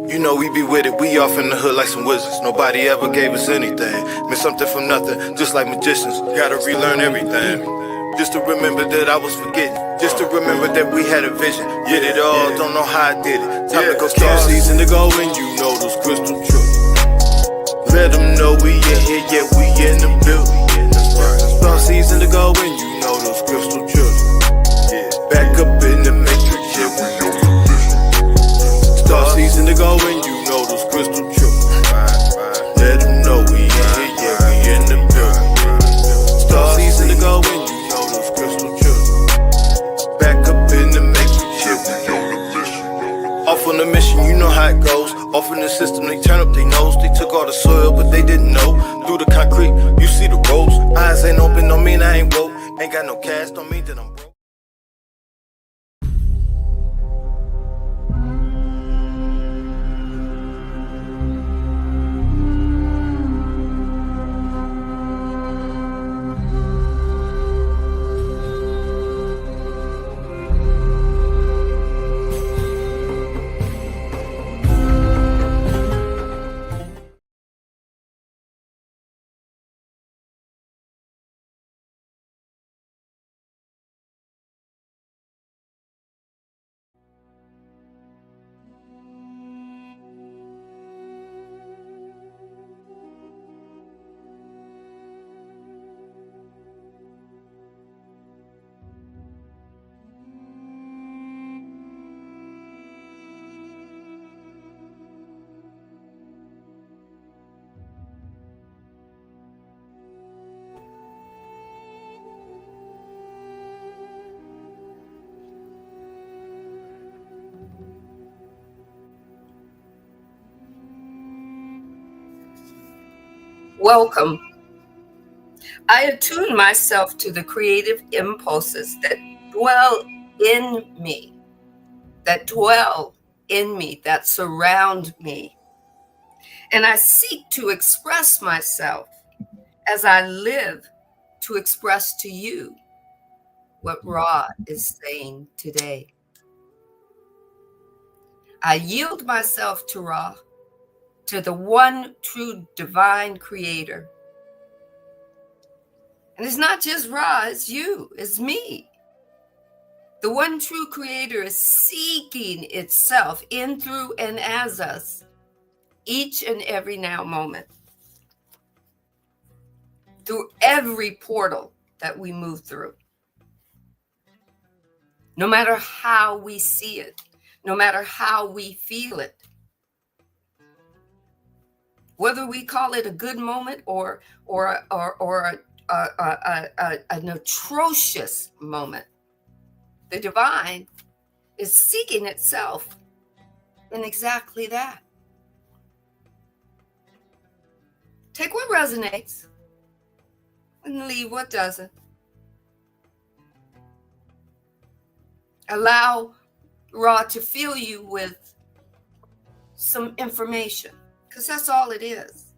You know we be with it, we off in the hood like some wizards. Nobody ever gave us anything. Made something from nothing, just like magicians. Gotta relearn everything. Just to remember that I was forgetting. Just to remember that we had a vision. Did it all, don't know how I did it. Time to go start season to go and you know those crystal truths. Let them know we in here, yeah, we in the building. Start season to go and you know those crystal truths. Back up in the matrix, yeah, we on the mission. Start season to go and you know those crystal truths. Let them know we in here, yeah, we in the building. Start season to go and you know those crystal truths. Back up in the matrix, yeah, we on the mission. Off on the mission, you know how it goes. Off in the system, they turn up their nose. They took all the soil, but they didn't know. Through the concrete, you see the roads. Eyes ain't open, don't mean I ain't woke. Ain't got no cash, don't mean that I'm broke. Welcome. I attune myself to the creative impulses that dwell in me, that surround me. And I seek to express myself as I live to express to you what Ra is saying today. I yield myself to Ra, to the one true divine creator. And it's not just Ra, it's you, it's me. The one true creator is seeking itself in, through, and as us, each and every now moment. Through every portal that we move through. No matter how we see it, no matter how we feel it. Whether we call it a good moment or an atrocious moment, the divine is seeking itself in exactly that. Take what resonates and leave what doesn't. Allow Ra to fill you with some information. Because that's all it is.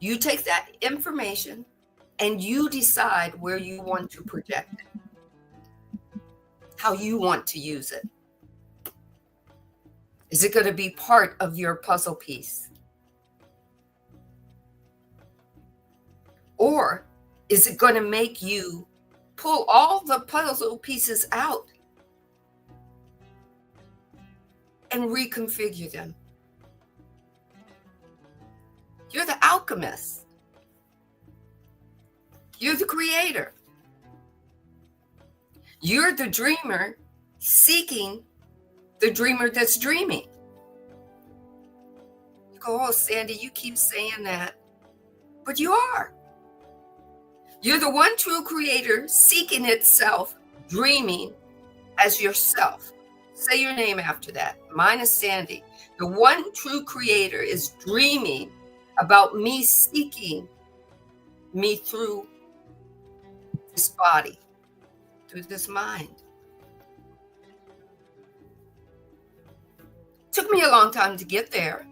You take that information and you decide where you want to project it, how you want to use it. Is it going to be part of your puzzle piece? Or is it going to make you pull all the puzzle pieces out and reconfigure them? You're the alchemist. You're the creator. You're the dreamer seeking the dreamer that's dreaming. You go, oh, Sandee, you keep saying that. But you are. You're the one true creator seeking itself, dreaming as yourself. Say your name after that. Mine is Sandee. The one true creator is dreaming about me seeking me through this body, through this mind. Took me a long time to get there.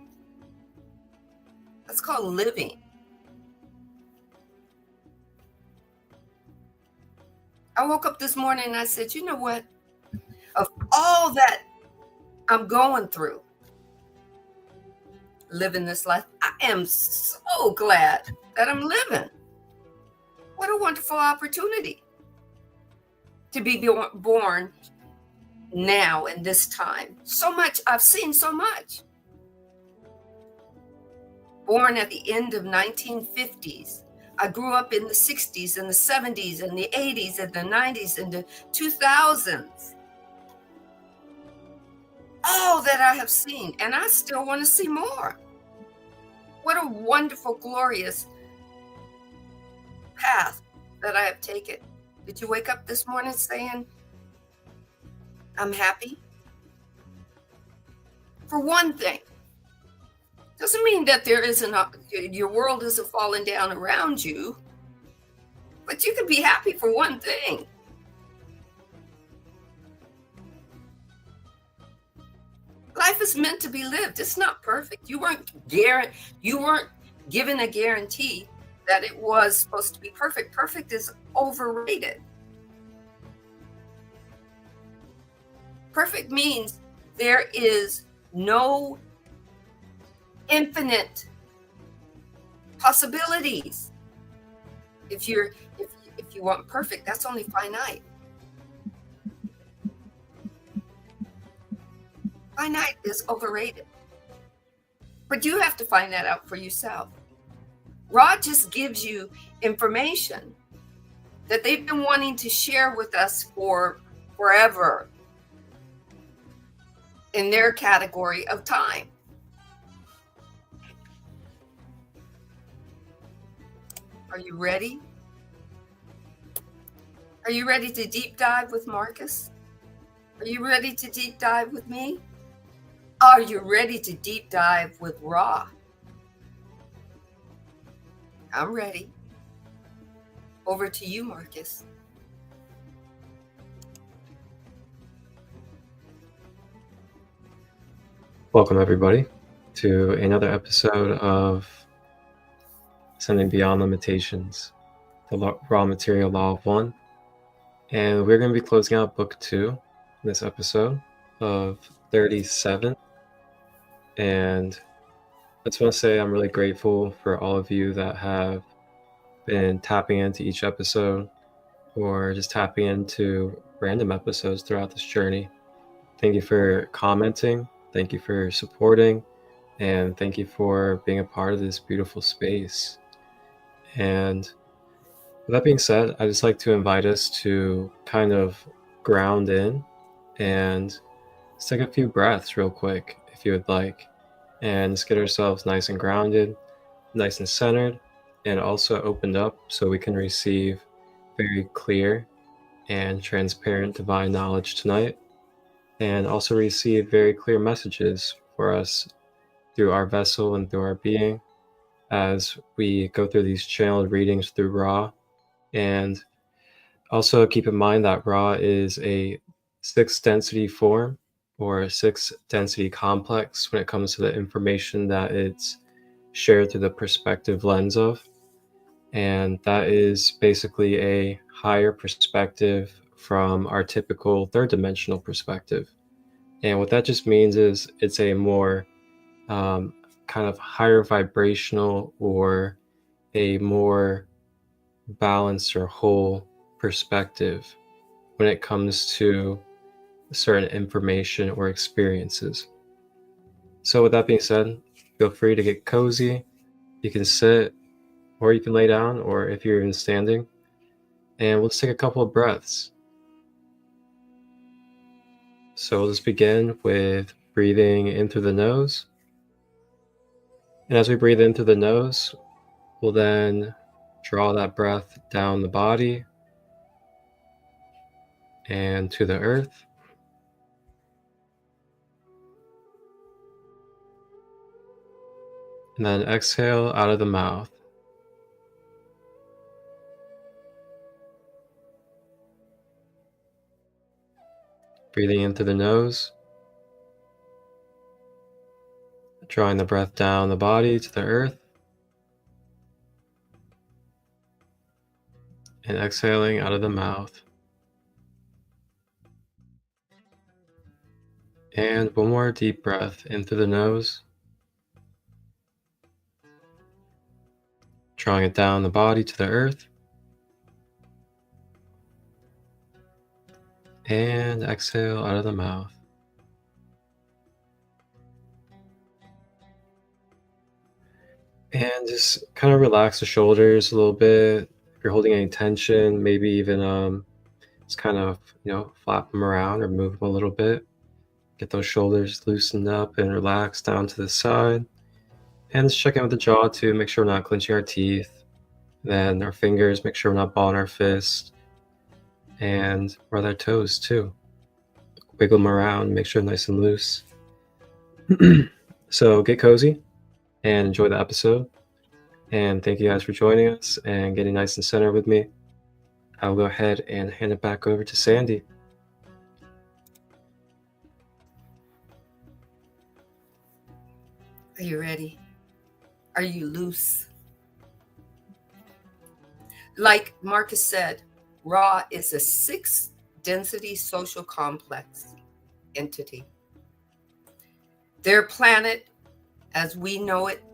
That's called living. I woke up this morning and I said, you know what? Of all that I'm going through living this life. I am so glad that I'm living. What a wonderful opportunity to be born now in this time. So much, I've seen so much. Born at the end of 1950s. I grew up in the 60s and the 70s and the 80s and the 90s and the 2000s. All that I have seen, and I still want to see more. What a wonderful, glorious path that I have taken. Did you wake up this morning saying, I'm happy? For one thing, doesn't mean that there isn't your world isn't falling down around you, but you can be happy for one thing. Life is meant to be lived. It's not perfect. You weren't given a guarantee that it was supposed to be perfect. Perfect is overrated. Perfect means there is no infinite possibilities. If you want perfect, that's only finite. Finite is overrated. But you have to find that out for yourself. Ra just gives you information that they've been wanting to share with us for forever in their category of time. Are you ready? Are you ready to deep dive with Marcus? Are you ready to deep dive with me? Are you ready to deep dive with Ra? I'm ready. Over to you, Marcus. Welcome, everybody, to another episode of Sending Beyond Limitations, the Raw Material Law of One. And we're going to be closing out Book 2 in this episode of 37. And I just want to say I'm really grateful for all of you that have been tapping into each episode or just tapping into random episodes throughout this journey. Thank you for commenting. Thank you for supporting. And thank you for being a part of this beautiful space. And with that being said, I'd just like to invite us to kind of ground in and let's take a few breaths real quick, if you would like, and just get ourselves nice and grounded, nice and centered, and also opened up so we can receive very clear and transparent divine knowledge tonight, and also receive very clear messages for us through our vessel and through our being as we go through these channeled readings through Ra. And also keep in mind that Ra is a 6th density form or a 6th density complex when it comes to the information that it's shared through the perspective lens of. And that is basically a higher perspective from our typical 3rd dimensional perspective. And what that just means is it's a more kind of higher vibrational or a more balanced or whole perspective when it comes to certain information or experiences. So with that being said, feel free to get cozy. You can sit or you can lay down, or if you're even standing, and we'll just take a couple of breaths. So let's begin with breathing in through the nose. And as we breathe in through the nose, we'll then draw that breath down the body and to the earth. And then exhale out of the mouth. Breathing in through the nose, drawing the breath down the body to the earth, and exhaling out of the mouth. And one more deep breath in through the nose, drawing it down the body to the earth. And exhale out of the mouth. And just kind of relax the shoulders a little bit. If you're holding any tension, maybe even just kind of, flap them around or move them a little bit. Get those shoulders loosened up and relaxed down to the side. And just check in with the jaw too. Make sure we're not clenching our teeth. Then our fingers, make sure we're not balling our fist. And rub our toes too. Wiggle them around, make sure they're nice and loose. So get cozy and enjoy the episode. And thank you guys for joining us and getting nice and centered with me. I'll go ahead and hand it back over to Sandee. Are you ready? Are you loose? Like Marcus said, Ra is a 6-density social complex entity. Their planet, as we know it,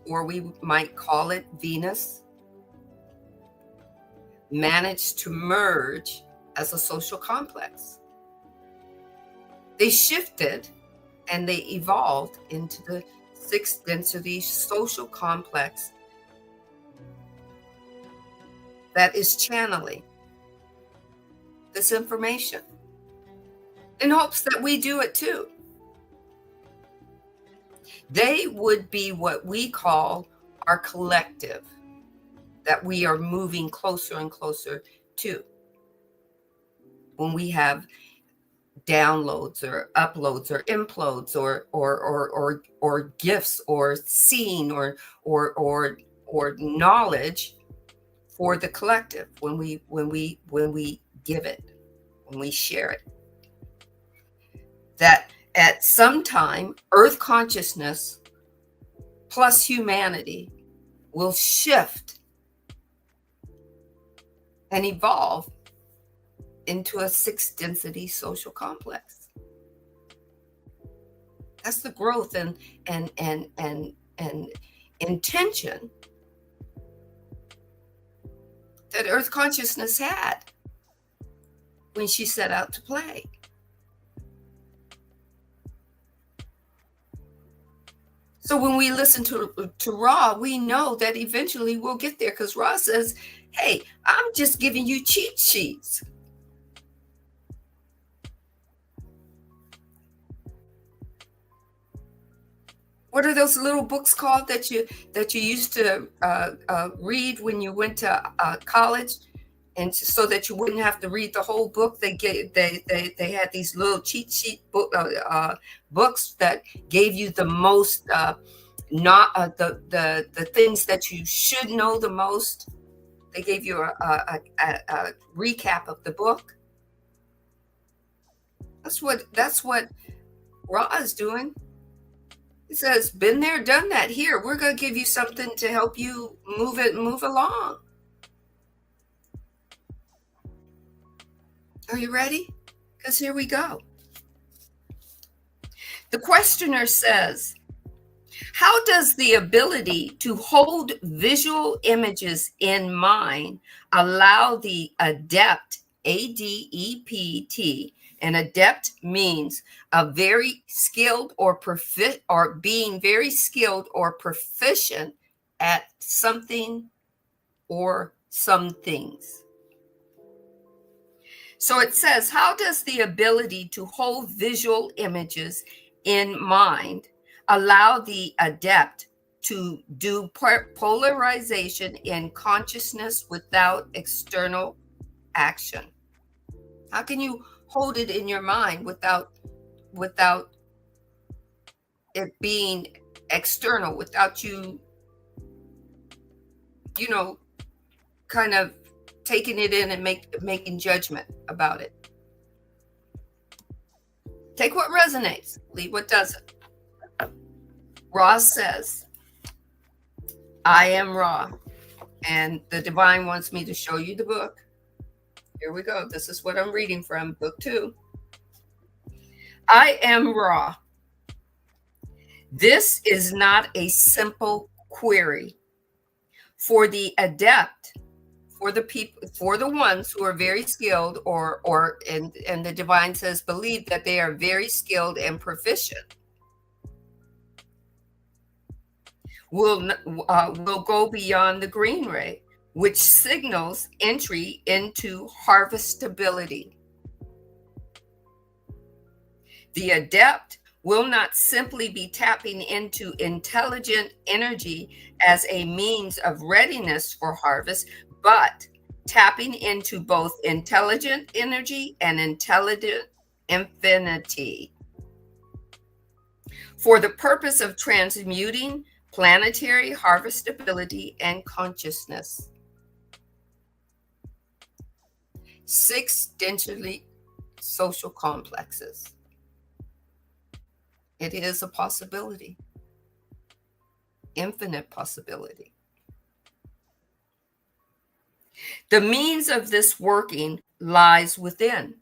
or we might call it Venus, managed to merge as a social complex. They shifted and they evolved into the 6-density social complex that is channeling this information in hopes that we do it too. They would be what we call our collective, that we are moving closer and closer to when we have downloads or uploads or implodes or gifts or seeing or knowledge for the collective, when we give it, when we share it. That at some time, Earth consciousness plus humanity will shift and evolve into a 6-density social complex. That's the growth and intention that Earth consciousness had when she set out to play. So when we listen to Ra, we know that eventually we'll get there, because Ra says, hey, I'm just giving you cheat sheets. What are those little books called that you used to read when you went to college, and so that you wouldn't have to read the whole book? They had these little cheat sheet books that gave you the most the things that you should know the most. They gave you a recap of the book. That's what Ra is doing. He says, been there, done that. Here, we're going to give you something to help you move along. Are you ready? Because here we go. The questioner says, how does the ability to hold visual images in mind allow the adept, ADEPT, and adept means a very skilled or being very skilled or proficient at something or some things. So it says, how does the ability to hold visual images in mind allow the adept to do polarization in consciousness without external action? How can you hold it in your mind without it being external, without you kind of taking it in and making judgment about it? Take what resonates, leave what doesn't. Ra says, I am Ra, and the divine wants me to show you the book. Here we go. This is what I'm reading from, book 2. I am Ra. This is not a simple query. For the adept, for the people, for the ones who are very skilled, and the divine says believe that they are very skilled and proficient, will go beyond the green ray, which signals entry into harvestability. The adept will not simply be tapping into intelligent energy as a means of readiness for harvest, but tapping into both intelligent energy and intelligent infinity for the purpose of transmuting planetary harvestability and consciousness. 6 densely social complexes. It is a possibility, infinite possibility. The means of this working lies within.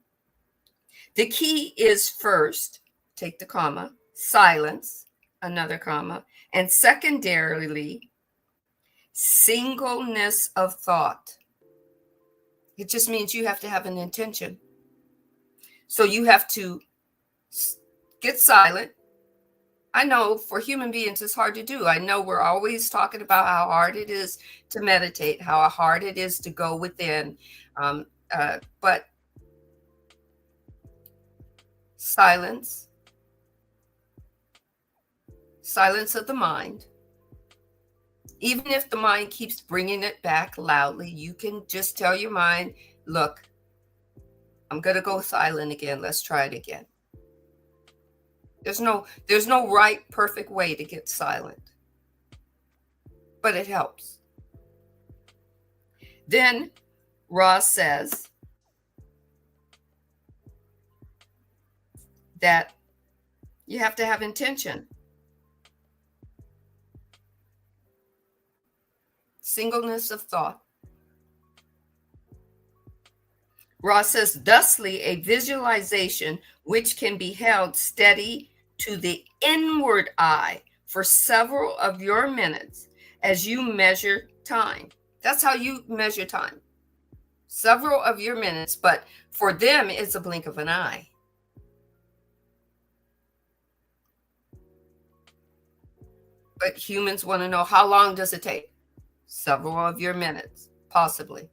The key is first, take the comma, silence, another comma, and secondarily, singleness of thought. It just means you have to have an intention. So you have to get silent. I know for human beings it's hard to do. I know we're always talking about how hard it is to meditate, how hard it is to go within. But silence of the mind. Even if the mind keeps bringing it back loudly, you can just tell your mind, look, I'm going to go silent again. Let's try it again. There's no right, perfect way to get silent, but it helps. Then Ross says that you have to have intention. Singleness of thought. Ross says, thusly, a visualization which can be held steady to the inward eye for several of your minutes as you measure time. That's how you measure time. Several of your minutes, but for them, it's a blink of an eye. But humans want to know, how long does it take? Several of your minutes, possibly.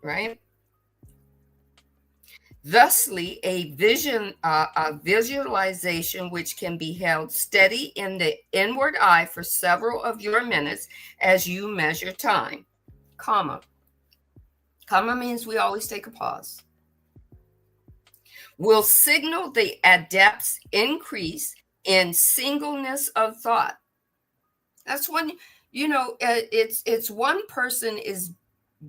Right? Thusly, a visualization which can be held steady in the inward eye for several of your minutes as you measure time, comma. Comma means we always take a pause. Will signal the adept's increase in singleness of thought. That's when, it's one person is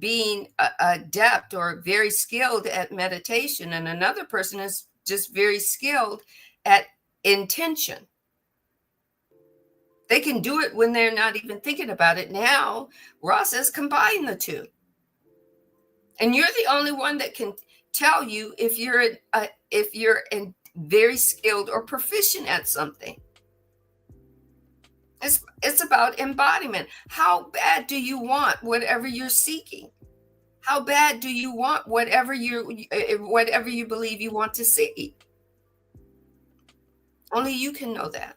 being adept or very skilled at meditation, and another person is just very skilled at intention. They can do it when they're not even thinking about it. Now, Ross says combine the two. And you're the only one that can tell you if you're very skilled or proficient at something. It's about embodiment. How bad do you want whatever you're seeking? How bad do you want whatever you believe you want to see? Only you can know that.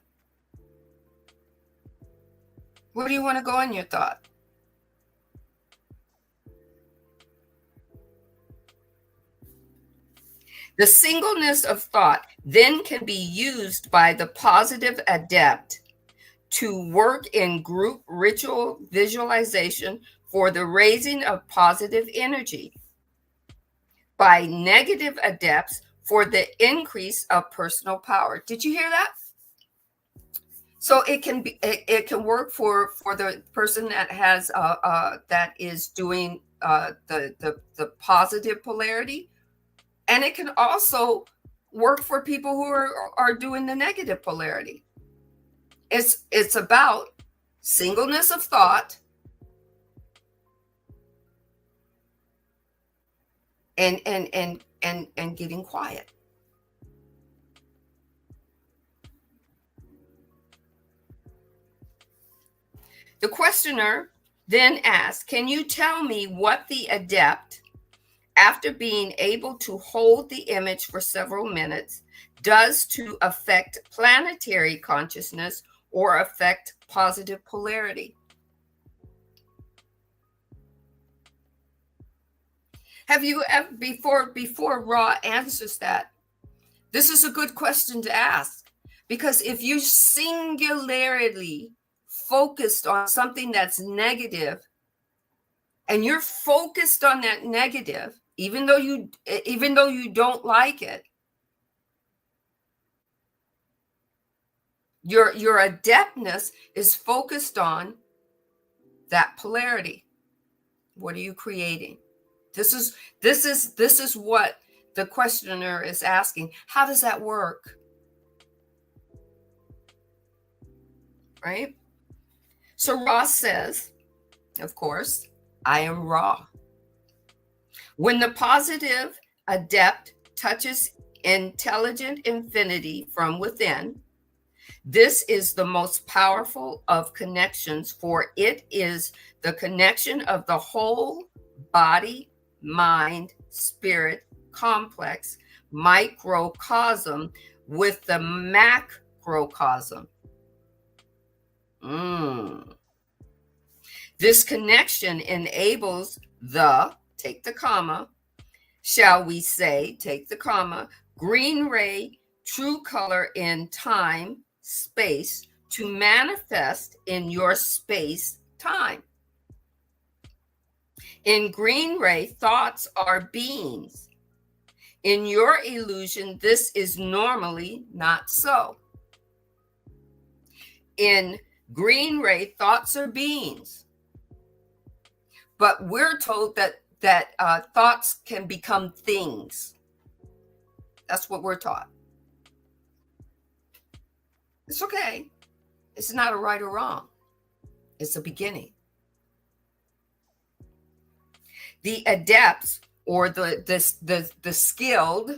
Where do you want to go in your thought? The singleness of thought then can be used by the positive adept to work in group ritual visualization for the raising of positive energy, by negative adepts for the increase of personal power. Did you hear that? So it can work for the person that has that is doing the positive polarity, and it can also work for people who are doing the negative polarity. It's about singleness of thought and getting quiet. The questioner then asks, can you tell me what the adept, after being able to hold the image for several minutes, does to affect planetary consciousness or affect positive polarity? Have you ever, before Ra answers that, this is a good question to ask, because if you singularly focused on something that's negative, and you're focused on that negative, even though you don't like it, your adeptness is focused on that polarity. What are you creating? This is what the questioner is asking. How does that work? Right? So Ra says, of course, I am Ra. When the positive adept touches intelligent infinity from within, this is the most powerful of connections, for it is the connection of the whole body, mind, spirit complex, microcosm with the macrocosm. This connection enables the, take the comma, shall we say, take the comma, green ray, true color in time, space, to manifest in your space, time. In green ray, thoughts are beings. In your illusion, this is normally not so. In green ray, thoughts are beings. But we're told that thoughts can become things. That's what we're taught. It's okay. It's not a right or wrong. It's a beginning. The adepts, or the skilled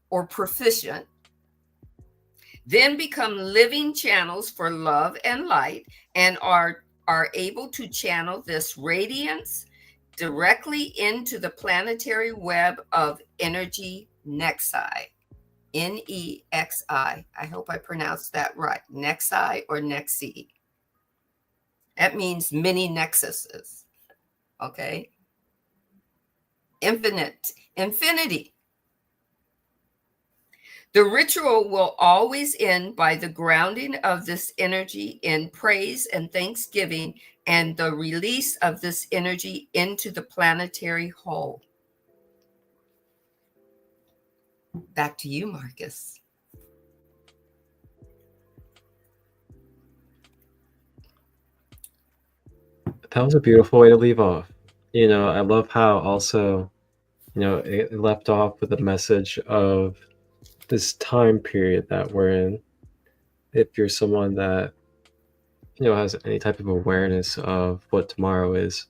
or proficient, then become living channels for love and light, and are able to channel this radiance directly into the planetary web of energy nexi. Nexi. I hope I pronounced that right. Nexi or nexi. That means many nexuses. Okay. Infinity. The ritual will always end by the grounding of this energy in praise and thanksgiving, and the release of this energy into the planetary whole. Back to you, Marcus. That was a beautiful way to leave off. I love how also, it left off with a message of this time period that we're in. If you're someone that, has any type of awareness of what tomorrow is,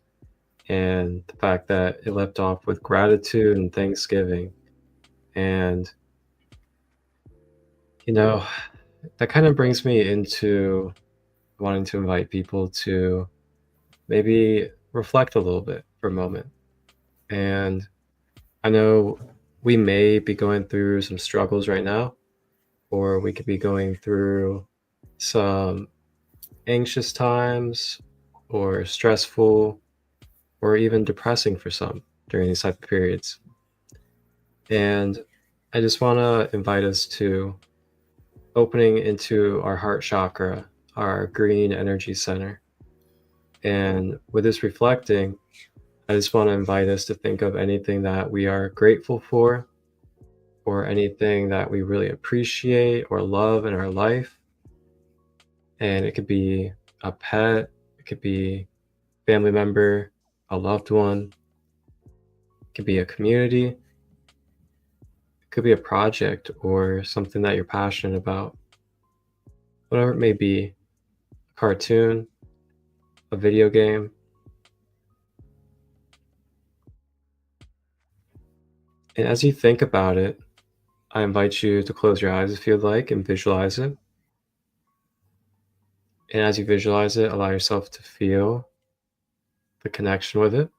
and the fact that it left off with gratitude and thanksgiving. And, that kind of brings me into wanting to invite people to maybe reflect a little bit for a moment. And I know we may be going through some struggles right now, or we could be going through some anxious times, or stressful, or even depressing for some during these type of periods. And I just want to invite us to opening into our heart chakra, our green energy center. And with this reflecting, I just want to invite us to think of anything that we are grateful for, or anything that we really appreciate or love in our life. And it could be a pet, it could be a family member, a loved one, it could be a community, it could be a project or something that you're passionate about. Whatever it may be, a cartoon, a video game. And as you think about it, I invite you to close your eyes if you'd like and visualize it. And as you visualize it, allow yourself to feel the connection with it.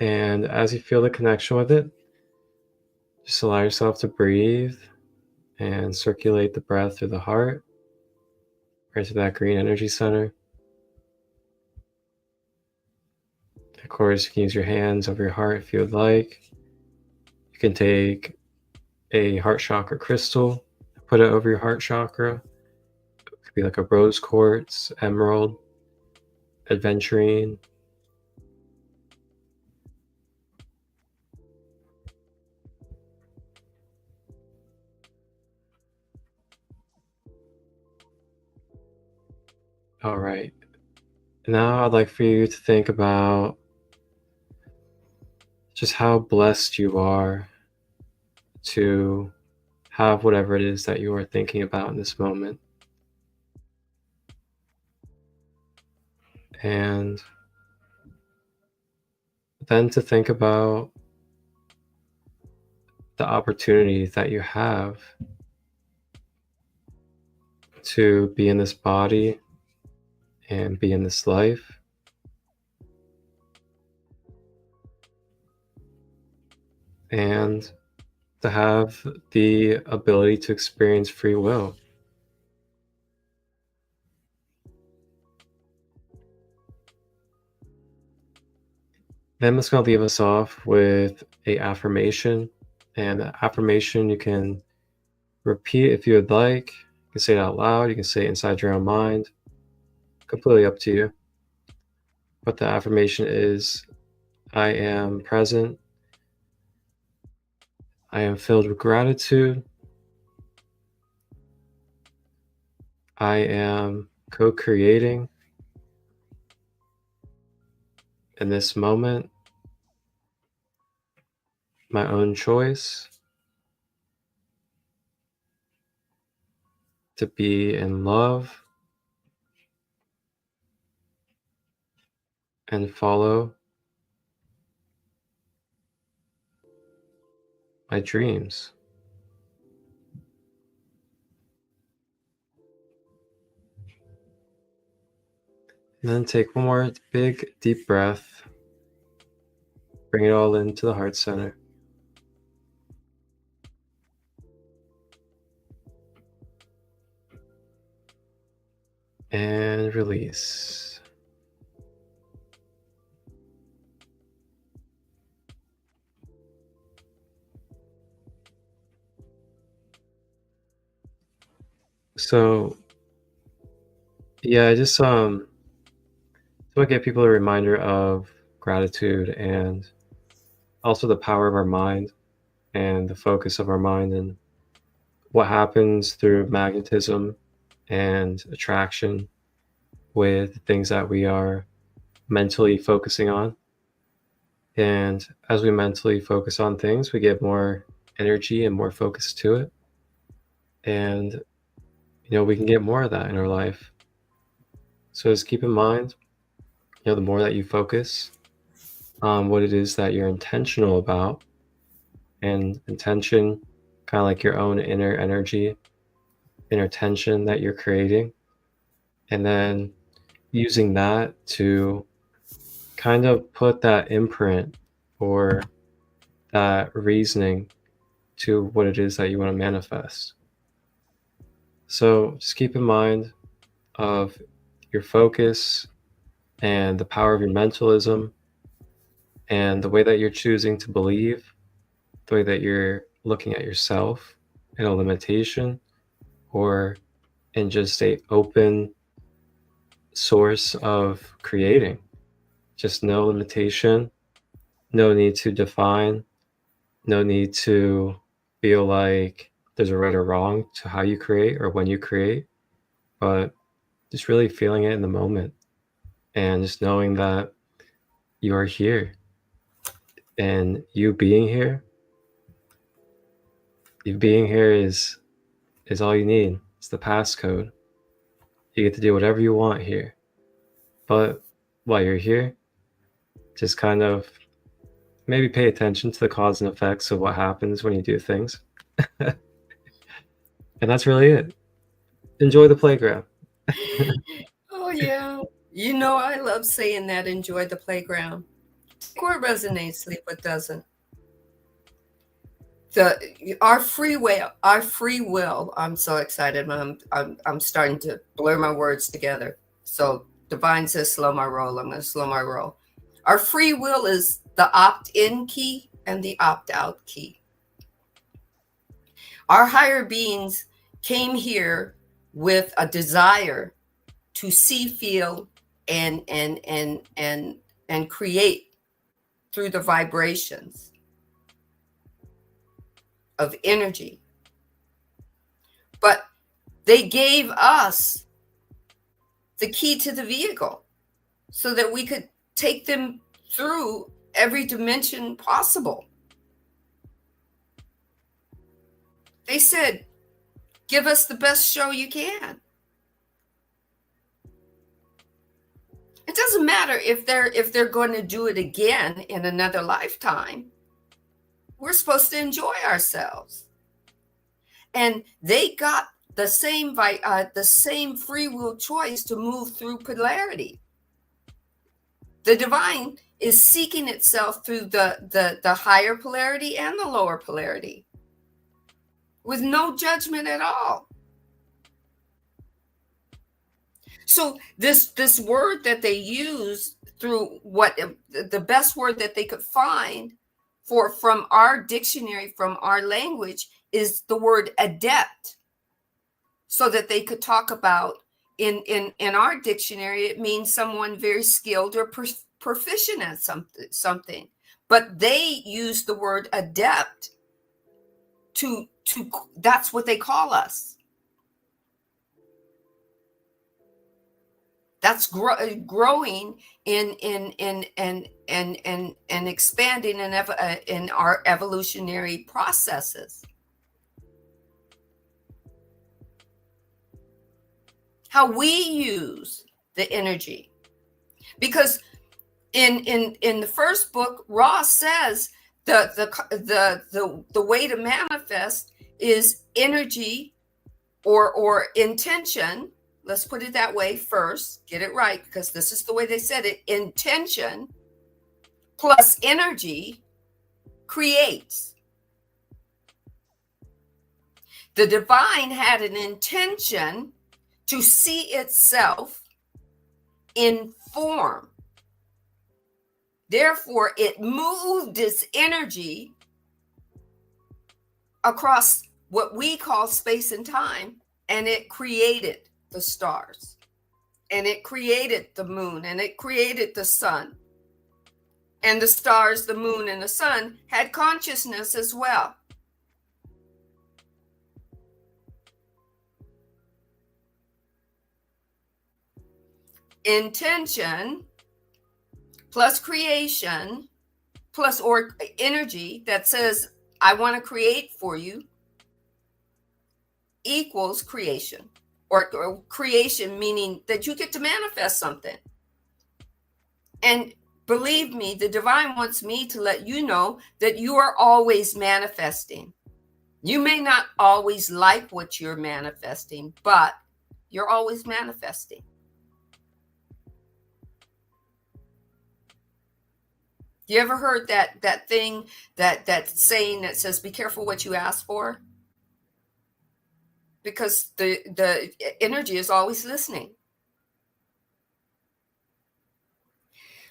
And as you feel the connection with it, just allow yourself to breathe and circulate the breath through the heart, right to that green energy center. Of course, you can use your hands over your heart if you would like. You can take a heart chakra crystal, put it over your heart chakra. It could be like a rose quartz, emerald, aventurine. All right. Now I'd like for you to think about just how blessed you are to have whatever it is that you are thinking about in this moment. And then to think about the opportunity that you have to be in this body and be in this life. And to have the ability to experience free will. Then I'm just going to leave us off with a affirmation. And the affirmation you can repeat if you would like. You can say it out loud. You can say it inside your own mind. Completely up to you. But the affirmation is, I am present. I am filled with gratitude. I am co-creating in this moment my own choice to be in love and follow my dreams. And then take one more big, deep breath. Bring it all into the heart center. And release. So, yeah, I just want to give people a reminder of gratitude and also the power of our mind and the focus of our mind and what happens through magnetism and attraction with things that we are mentally focusing on. And as we mentally focus on things, we get more energy and more focus to it. And, we can get more of that in our life. So just keep in mind, the more that you focus on what it is that you're intentional about, and intention, kind of like your own inner energy, inner tension that you're creating, and then using that to kind of put that imprint or that reasoning to what it is that you want to manifest. So just keep in mind of your focus and the power of your mentalism and the way that you're choosing to believe, the way that you're looking at yourself in a limitation or in just a open source of creating. Just no limitation, no need to define, no need to feel like there's a right or wrong to how you create or when you create, but just really feeling it in the moment and just knowing that you are here and you being here is all you need. It's the passcode. You get to do whatever you want here. But while you're here, just kind of maybe pay attention to the cause and effects of what happens when you do things. And that's really it. Enjoy the playground. Oh, yeah. You know, I love saying that, enjoy the playground. What resonates, sleep, what doesn't. Our free will, I'm so excited. I'm starting to blur my words together. So Divine says slow my roll. I'm going to slow my roll. Our free will is the opt-in key and the opt-out key. Our higher beings came here with a desire to see, feel, and create through the vibrations of energy. But they gave us the key to the vehicle so that we could take them through every dimension possible. They said, give us the best show you can. It doesn't matter if they're going to do it again in another lifetime. We're supposed to enjoy ourselves. And they got the same free will choice to move through polarity. The divine is seeking itself through the higher polarity and the lower polarity with no judgment at all. So this word that they use through the best word that they could find from our dictionary, from our language, is the word adept. So that they could talk about in our dictionary, it means someone very skilled or proficient at something. But they use the word adept to that's what they call us. That's growing and expanding in our evolutionary processes. How we use the energy, because in the first book, Ra says the way to manifest is energy or intention. Let's put it that way first. Get it right, because this is the way they said it. Intention plus energy creates. The divine had an intention to see itself in form. Therefore, it moved its energy across what we call space and time, and it created the stars, and it created the moon, and it created the sun. And the stars, the moon, and the sun had consciousness as well. Intention plus creation plus or energy that says, I want to create for you, equals creation. Or creation, meaning that you get to manifest something. And believe me, the divine wants me to let you know that you are always manifesting. You may not always like what you're manifesting, but you're always manifesting. You ever heard that thing, that saying that says, be careful what you ask for? Because the energy is always listening.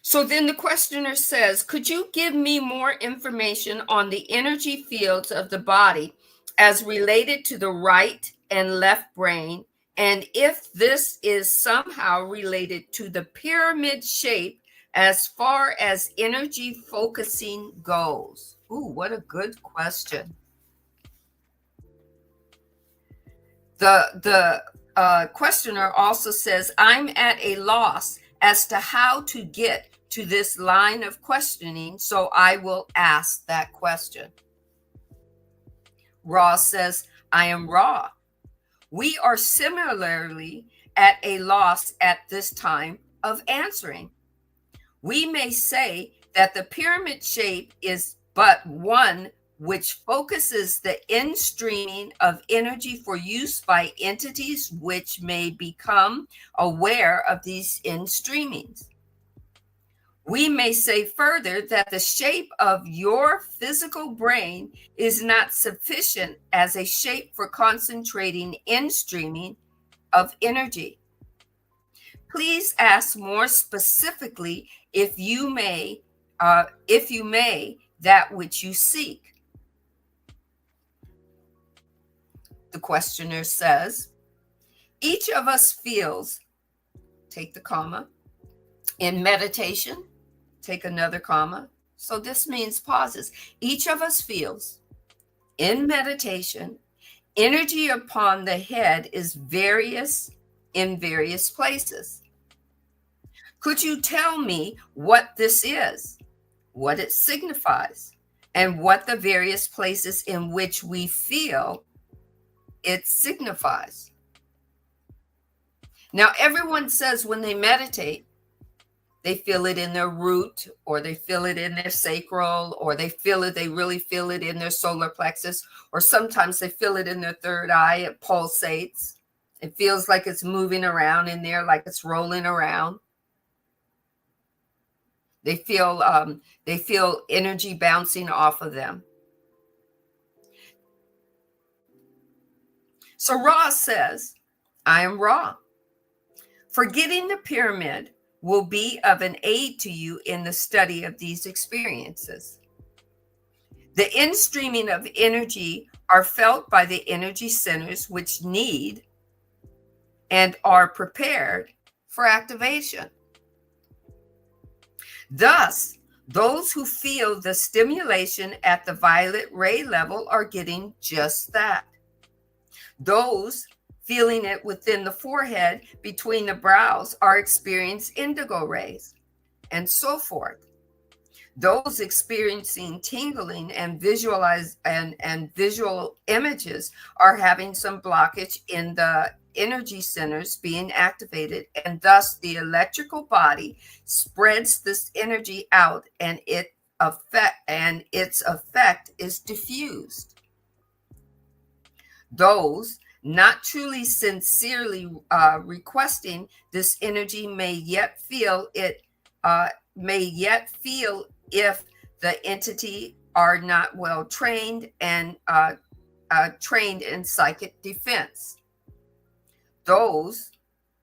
So then the questioner says, could you give me more information on the energy fields of the body as related to the right and left brain, and if this is somehow related to the pyramid shape as far as energy focusing goes? Ooh, what a good question. The questioner also says, I'm at a loss as to how to get to this line of questioning, so I will ask that question. Ra says, I am Ra. We are similarly at a loss at this time of answering. We may say that the pyramid shape is but one which focuses the in-streaming of energy for use by entities which may become aware of these in-streamings. We may say further that the shape of your physical brain is not sufficient as a shape for concentrating in-streaming of energy. Please ask more specifically if you may, that which you seek. The questioner says, each of us feels, take the comma, in meditation, take another comma. So this means pauses. Each of us feels in meditation, energy upon the head is in various places. Could you tell me what this is, what it signifies, and what the various places in which we feel it signifies? Now, everyone says when they meditate, they feel it in their root, or they feel it in their sacral, or they really feel it in their solar plexus, or sometimes they feel it in their third eye. It pulsates. It feels like it's moving around in there, like it's rolling around. They feel energy bouncing off of them. So Ra says, I am Ra. Forgetting the pyramid will be of an aid to you in the study of these experiences. The in-streaming of energy are felt by the energy centers which need and are prepared for activation. Thus, those who feel the stimulation at the violet ray level are getting just that. Those feeling it within the forehead between the brows are experiencing indigo rays, and so forth. Those experiencing tingling and visual images are having some blockage in the energy centers being activated, and thus the electrical body spreads this energy out, and its effect is diffused. Those not truly sincerely requesting this energy may yet feel if the entity are not well trained and trained in psychic defense. Those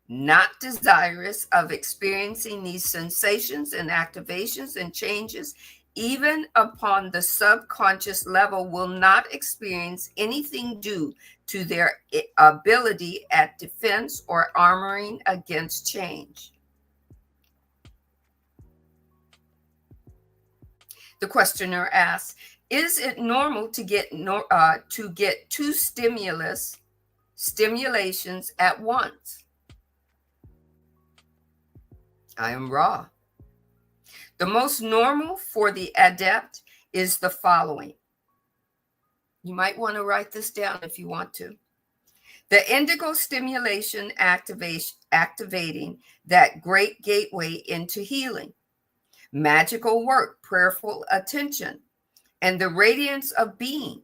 not desirous of experiencing these sensations and activations and changes, even upon the subconscious level, will not experience anything due to their ability at defense or armoring against change. The questioner asks, is it normal to get two stimulations at once? I am Ra. The most normal for the adept is the following. You might want to write this down if you want to. The indigo stimulation activating that great gateway into healing, magical work, prayerful attention, and the radiance of being.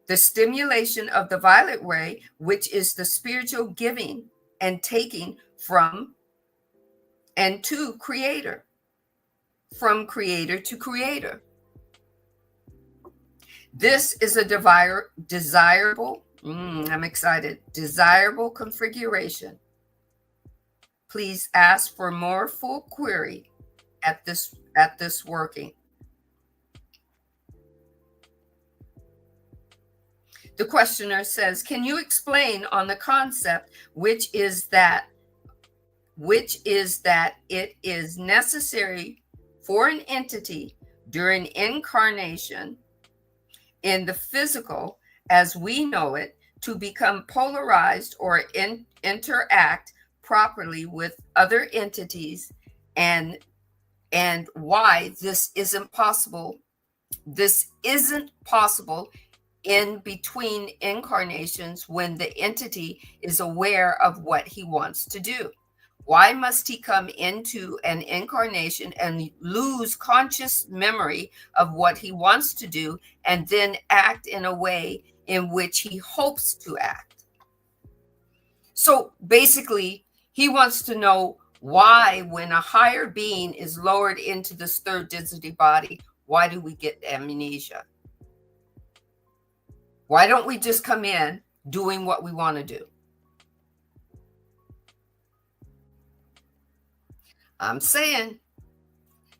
The stimulation of the violet ray, which is the spiritual giving and taking from and to creator, from creator to creator. This is a desirable configuration. Please ask for more full query at this working. The questioner says, can you explain on the concept which is that it is necessary for an entity during incarnation in the physical as we know it to become polarized or interact properly with other entities, and why this isn't possible in between incarnations when the entity is aware of what he wants to do? Why must he come into an incarnation and lose conscious memory of what he wants to do and then act in a way in which he hopes to act? So basically, he wants to know why, when a higher being is lowered into this third density body, why do we get amnesia? Why don't we just come in doing what we want to do? I'm saying,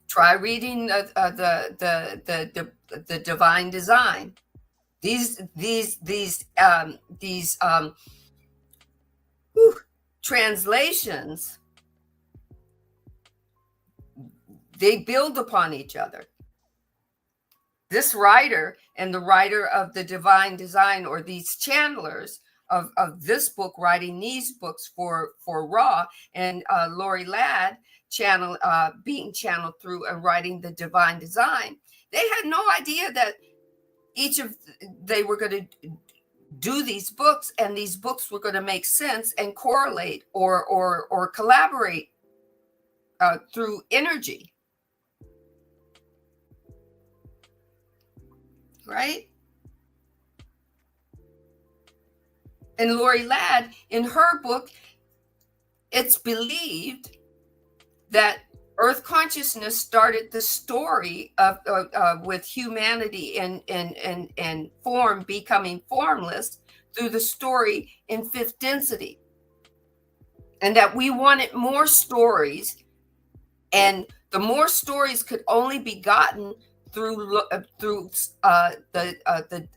try reading the divine design. These translations, they build upon each other. This writer and the writer of the divine design, or these channelers of this book, writing these books for Ra, and Lori Ladd being channeled through and writing the divine design, they had no idea that they were going to do these books, and these books were going to make sense and correlate or collaborate through energy. Right? And Lori Ladd, in her book, it's believed that Earth consciousness started the story of with humanity and form becoming formless through the story in fifth density, and that we wanted more stories, and the more stories could only be gotten through the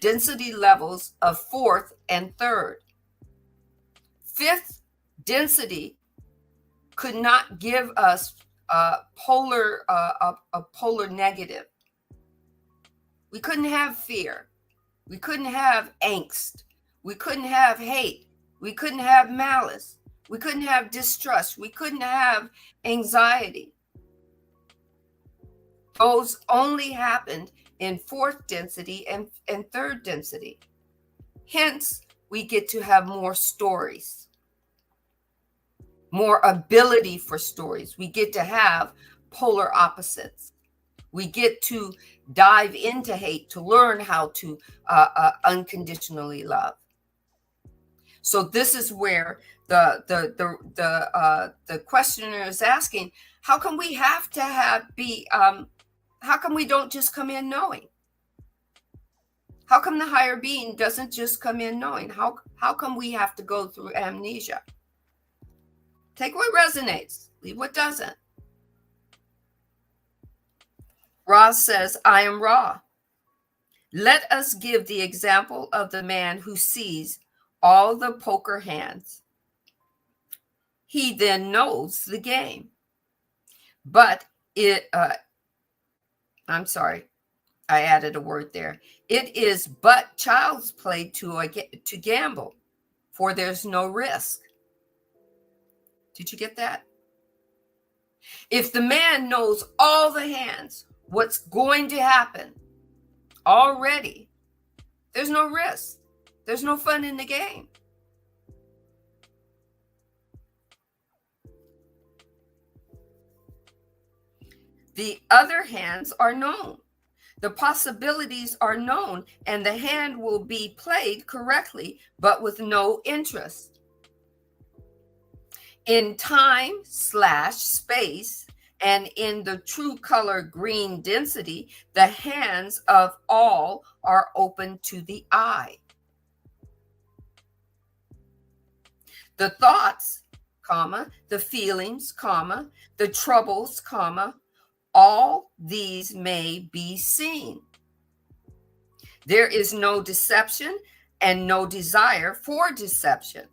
density levels of fourth and third. Fifth density could not give us a polar negative. We couldn't have fear. We couldn't have angst. We couldn't have hate. We couldn't have malice. We couldn't have distrust. We couldn't have anxiety. Those only happened in fourth density and third density. Hence, we get to have more stories, more ability for stories. We get to have polar opposites. We get to dive into hate to learn how to unconditionally love. So this is where the questioner is asking: how come we have to how come we don't just come in knowing? How come the higher being doesn't just come in knowing? How come we have to go through amnesia? Take what resonates, leave what doesn't. Ra says, I am Ra. Let us give the example of the man who sees all the poker hands. He then knows the game. But I'm sorry, I added a word there. It is but child's play to gamble, for there's no risk. Did you get that? If the man knows all the hands, what's going to happen already, there's no risk. There's no fun in the game. The other hands are known. The possibilities are known, and the hand will be played correctly, but with no interest. In time/space and in the true color green density, the hands of all are open to the eye. The thoughts, the feelings, the troubles, all these may be seen. There is no deception and no desire for deception.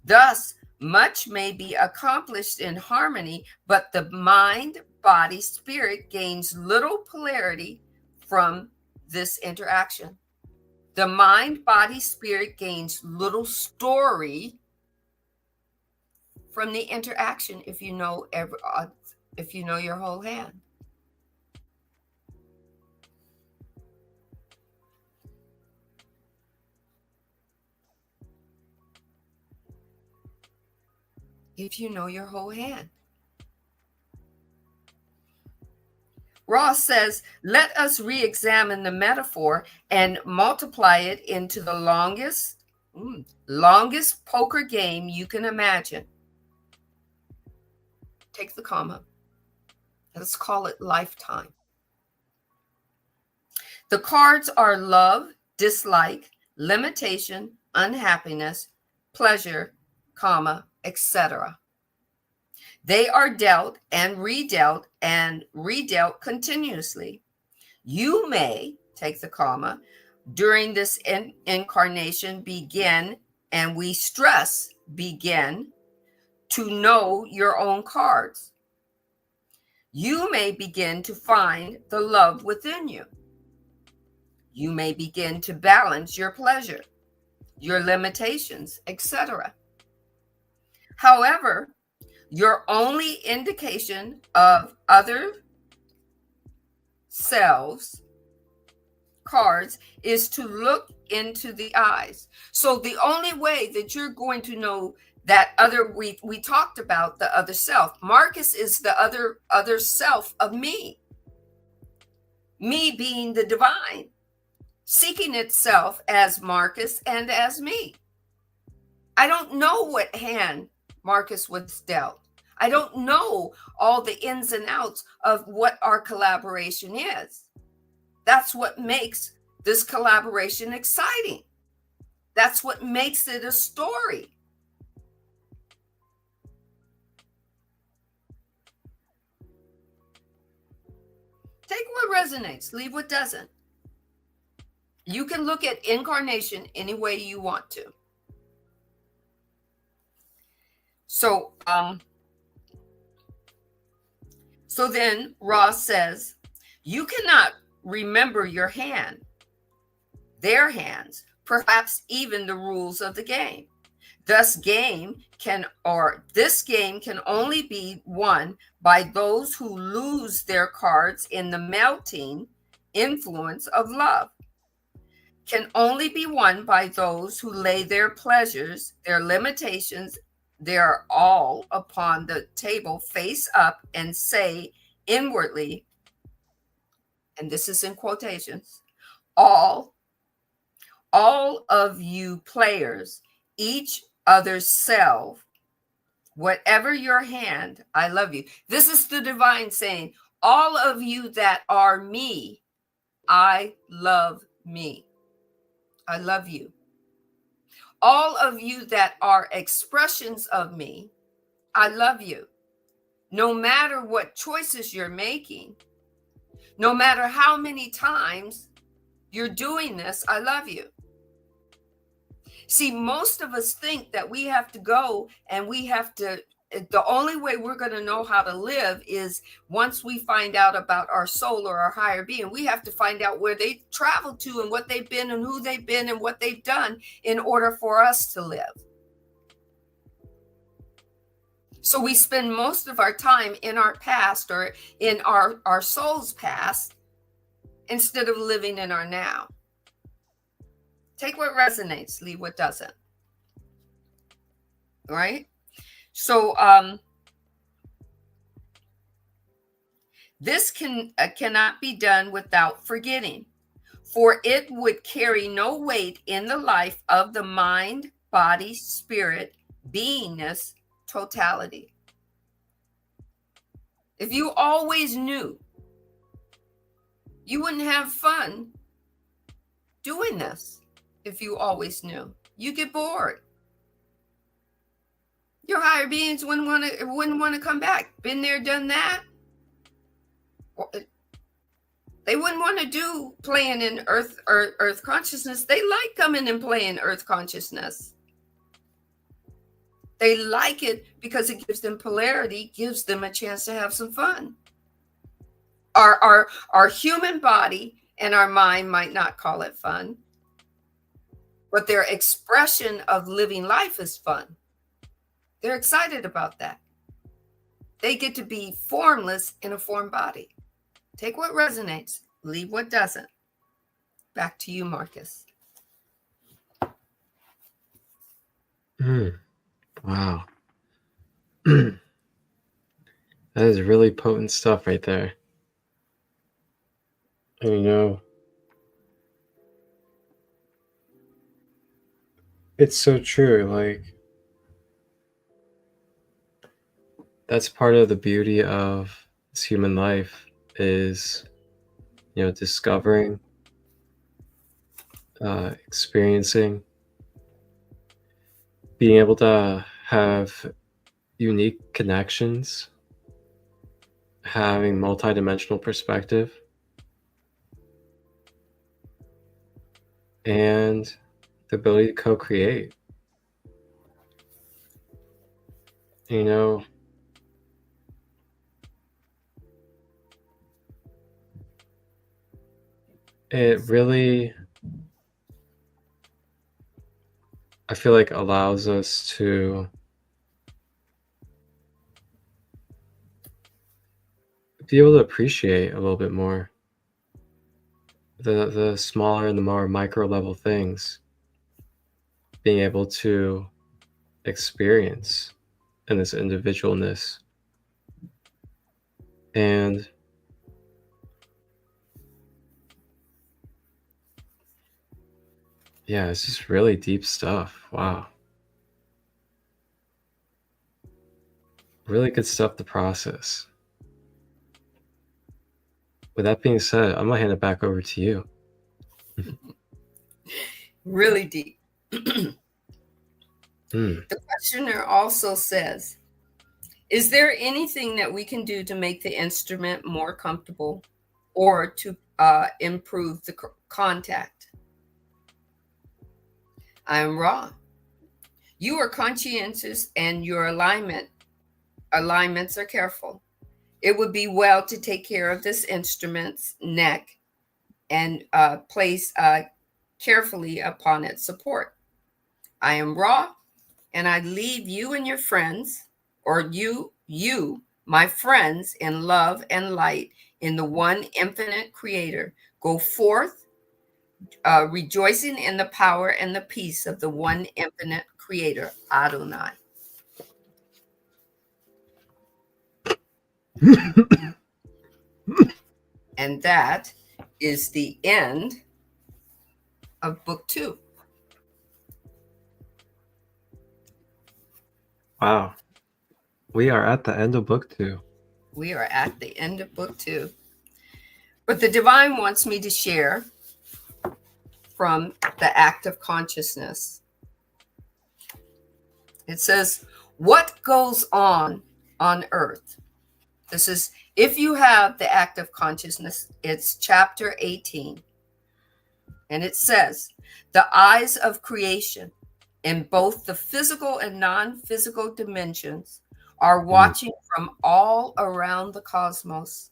Thus, much may be accomplished in harmony, but the mind, body, spirit gains little polarity from this interaction. The mind, body, spirit gains little story from the interaction if you know your whole hand. if you know your whole hand. Ross says, let us re-examine the metaphor and multiply it into the longest poker game you can imagine. Take the comma. Let's call it lifetime. The cards are love, dislike, limitation, unhappiness, pleasure, comma, etc. They are dealt and redealt continuously. You may, take the comma, during this incarnation begin, and we stress begin, to know your own cards. You may begin to find the love within you. You may begin to balance your pleasure, your limitations, etc. However, your only indication of other selves cards is to look into the eyes. So the only way that you're going to know that other, we talked about the other self. Marcus is the other self of me being the divine, seeking itself as Marcus and as me. I don't know what hand Marcus was dealt. I don't know all the ins and outs of what our collaboration is. That's what makes this collaboration exciting. That's what makes it a story. Take what resonates, leave what doesn't. You can look at incarnation any way you want to. So then Ross says, you cannot remember your hand, their hands, perhaps even the rules of the game. This game can only be won by those who lose their cards in the melting influence of love. Can only be won by those who lay their pleasures, their limitations, their all upon the table face up and say inwardly, and this is in quotations, all of you players, each other's self, whatever your hand, I love you. This is the divine saying, all of you that are me, I love me. I love you. All of you that are expressions of me, I love you. No matter what choices you're making, no matter how many times you're doing this, I love you. See, most of us think that we have to go and the only way we're going to know how to live is once we find out about our soul or our higher being. We have to find out where they traveled to and what they've been and who they've been and what they've done in order for us to live. So we spend most of our time in our past or in our soul's past instead of living in our now. Take what resonates, leave what doesn't. Right? So this cannot be done without forgetting, for it would carry no weight in the life of the mind, body, spirit, beingness, totality. If you always knew, you wouldn't have fun doing this. If you always knew, you get bored. Your higher beings wouldn't want to come back. Been there, done that. They wouldn't want to do playing in earth consciousness. They like coming and playing earth consciousness. They like it because it gives them polarity, gives them a chance to have some fun. Our human body and our mind might not call it fun, but their expression of living life is fun. They're excited about that. They get to be formless in a form body. Take what resonates, leave what doesn't. Back to you, Marcus. Wow. That is really potent stuff right there. And you know, it's so true. Like, that's part of the beauty of this human life is, you know, discovering, experiencing, being able to have unique connections, having multidimensional perspective, and the ability to co-create. You know, it really, I feel like, allows us to be able to appreciate a little bit more the smaller and the more micro level things, being able to experience in this individualness. And yeah, it's just really deep stuff. Wow. Really good stuff to process. With that being said, I'm gonna hand it back over to you. Really deep. Mm. The questioner also says, is there anything that we can do to make the instrument more comfortable or to improve the contact? I am Ra. You are conscientious and your alignments are careful. It would be well to take care of this instrument's neck and place carefully upon its support. I am Ra, and I leave you and your friends, or you, my friends, in love and light in the one infinite creator. Go forth, rejoicing in the power and the peace of the one infinite creator, Adonai. And that is the end of book 2. Wow. We are at the end of book 2. We are at the end of book 2. But the divine wants me to share from the act of consciousness. It says, what goes on earth? This is, if you have the act of consciousness, it's chapter 18. And it says, the eyes of creation in both the physical and non-physical dimensions are watching from all around the cosmos.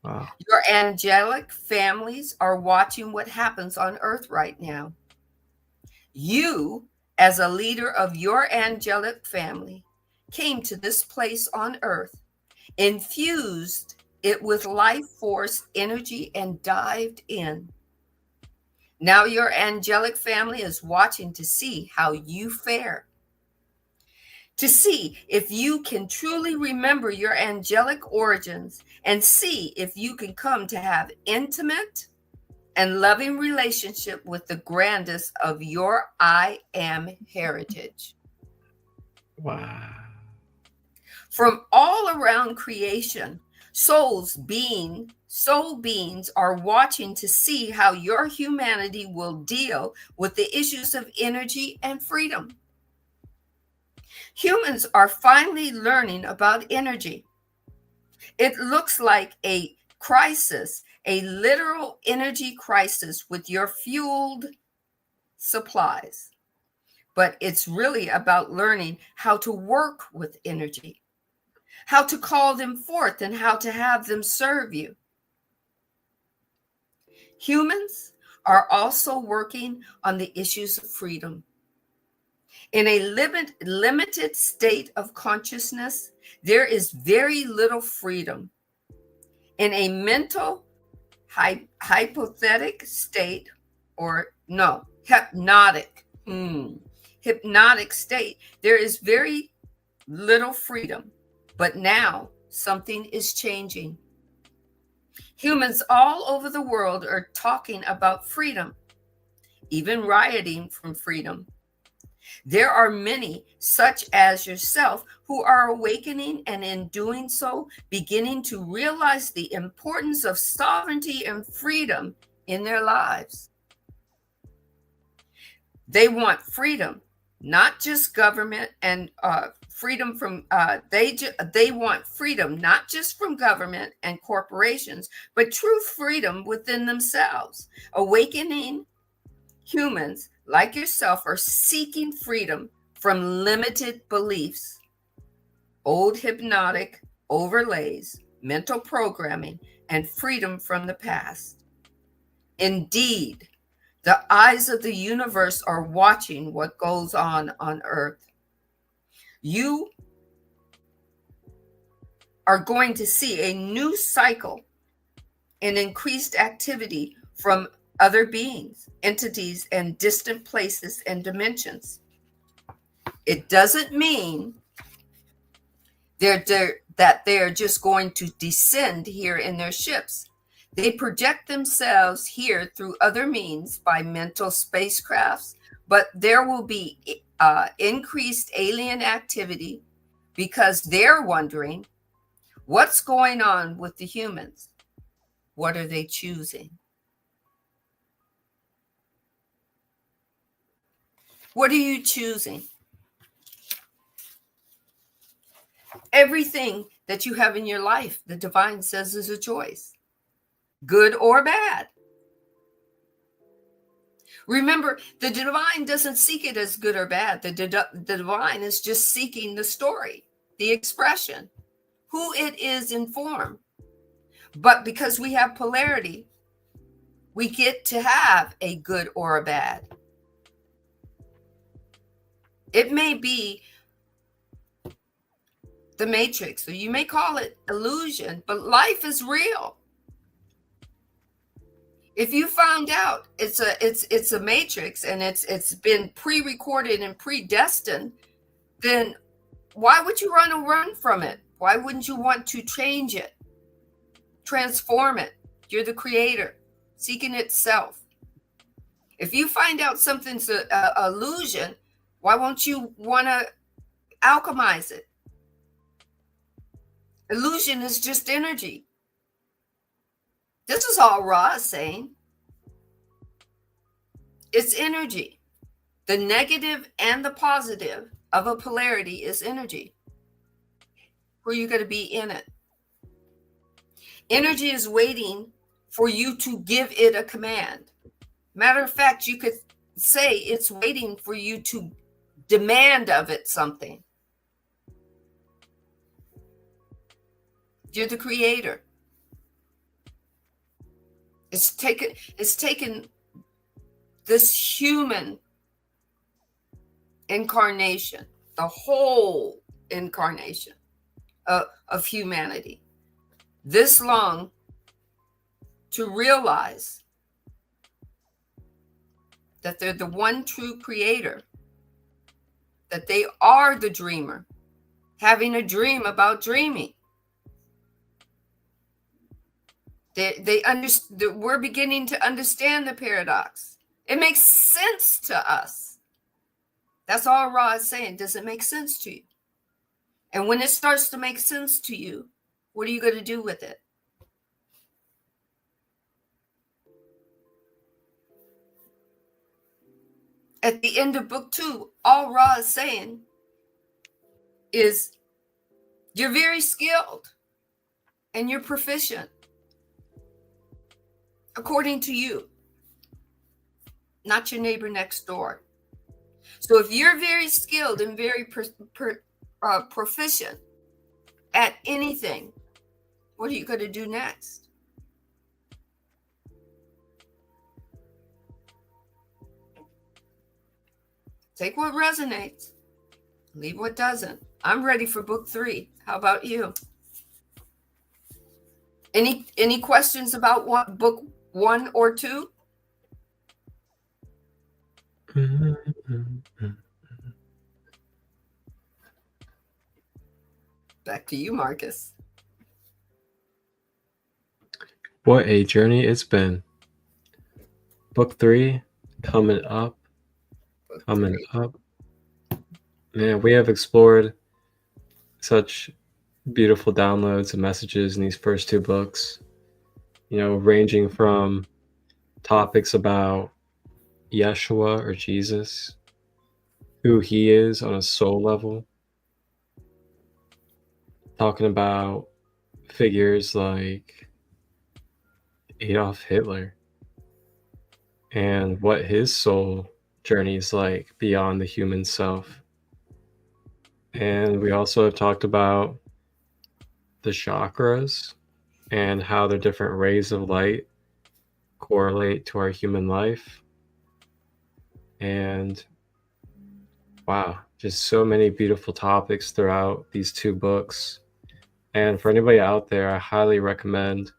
Wow. Your angelic families are watching what happens on earth right now. You, as a leader of your angelic family, came to this place on earth, infused it with life force energy, and dived in. Now your angelic family is watching to see how you fare, to see if you can truly remember your angelic origins, and see if you can come to have intimate and loving relationship with the grandest of your I am heritage. Wow. From all around creation, soul beings are watching to see how your humanity will deal with the issues of energy and freedom. Humans are finally learning about energy. It looks like a crisis, a literal energy crisis with your fueled supplies. But it's really about learning how to work with energy, how to call them forth, and how to have them serve you. Humans are also working on the issues of freedom. In a limited state of consciousness, there is very little freedom. In a mental hypothetic state, or no, hypnotic state, there is very little freedom. But now something is changing. Humans all over the world are talking about freedom, even rioting from freedom. There are many, such as yourself, who are awakening and in doing so, beginning to realize the importance of sovereignty and freedom in their lives. They want freedom, not just government and freedom from, they want freedom, not just from government and corporations, but true freedom within themselves. Awakening humans like yourself are seeking freedom from limited beliefs, old hypnotic overlays, mental programming, and freedom from the past. Indeed, the eyes of the universe are watching what goes on Earth. You are going to see a new cycle and increased activity from other beings, entities, and distant places and dimensions. It doesn't mean that they're just going to descend here in their ships. They project themselves here through other means by mental spacecrafts, but there will be increased alien activity because they're wondering what's going on with the humans. What are they choosing? What are you choosing? Everything that you have in your life, the divine says, is a choice, good or bad. Remember, the divine doesn't seek it as good or bad. The divine is just seeking the story, the expression, who it is in form. But because we have polarity, we get to have a good or a bad. It may be the matrix, or you may call it illusion, but life is real. If you found out it's a matrix and it's been pre-recorded and predestined, then why would you run from it? Why wouldn't you want to change it, transform it? You're the creator, seeking itself. If you find out something's an illusion, why won't you want to alchemize it? Illusion is just energy. This is all Ra is saying. It's energy. The negative and the positive of a polarity is energy. Where are you going to be in it? Energy is waiting for you to give it a command. Matter of fact, you could say it's waiting for you to demand of it something. You're the creator. It's taken this human incarnation, the whole incarnation of humanity, this long to realize that they're the one true creator, that they are the dreamer, having a dream about dreaming. We're beginning to understand the paradox. It makes sense to us. That's all Ra is saying. Does it make sense to you? And when it starts to make sense to you, what are you going to do with it? At the end of book 2, all Ra is saying is you're very skilled and you're proficient. According to you, not your neighbor next door. So if you're very skilled and very proficient at anything, what are you going to do next? Take what resonates, leave what doesn't. I'm ready for book 3. How about you? Any questions about what book 1 or 2? Back to you, Marcus. What a journey it's been. Book 3 coming up. Man, we have explored such beautiful downloads and messages in these first 2 books, ranging from topics about Yeshua or Jesus, who he is on a soul level, talking about figures like Adolf Hitler and what his soul journey is like beyond the human self. And we also have talked about the chakras and how the different rays of light correlate to our human life. And wow, just so many beautiful topics throughout these 2 books. And for anybody out there, I highly recommend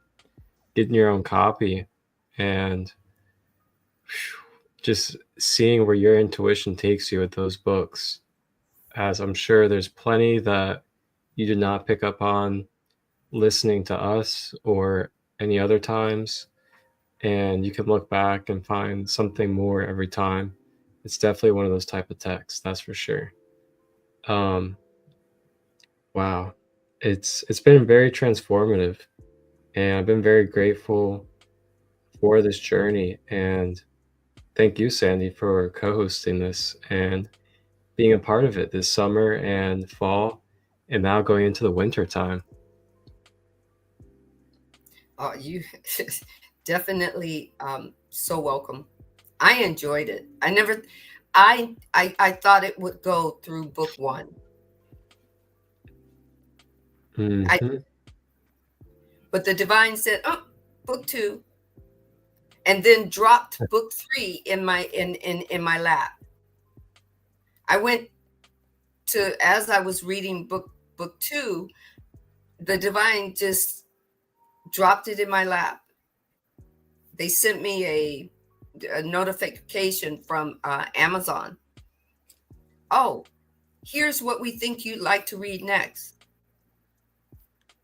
getting your own copy and just seeing where your intuition takes you with those books, as I'm sure there's plenty that you did not pick up on listening to us or any other times, and you can look back and find something more every time. It's definitely one of those type of texts, that's for sure. Wow, it's been very transformative, and I've been very grateful for this journey. And thank you, Sandee, for co-hosting this and being a part of it this summer and fall, and now going into the winter time. Oh, you definitely so welcome. I enjoyed it. I thought it would go through book 1. But the divine said, "Oh, book 2," and then dropped book 3 in my lap. I went to, as I was reading book 2, the divine just dropped it in my lap. They sent me a notification from Amazon. Oh, here's what we think you'd like to read next.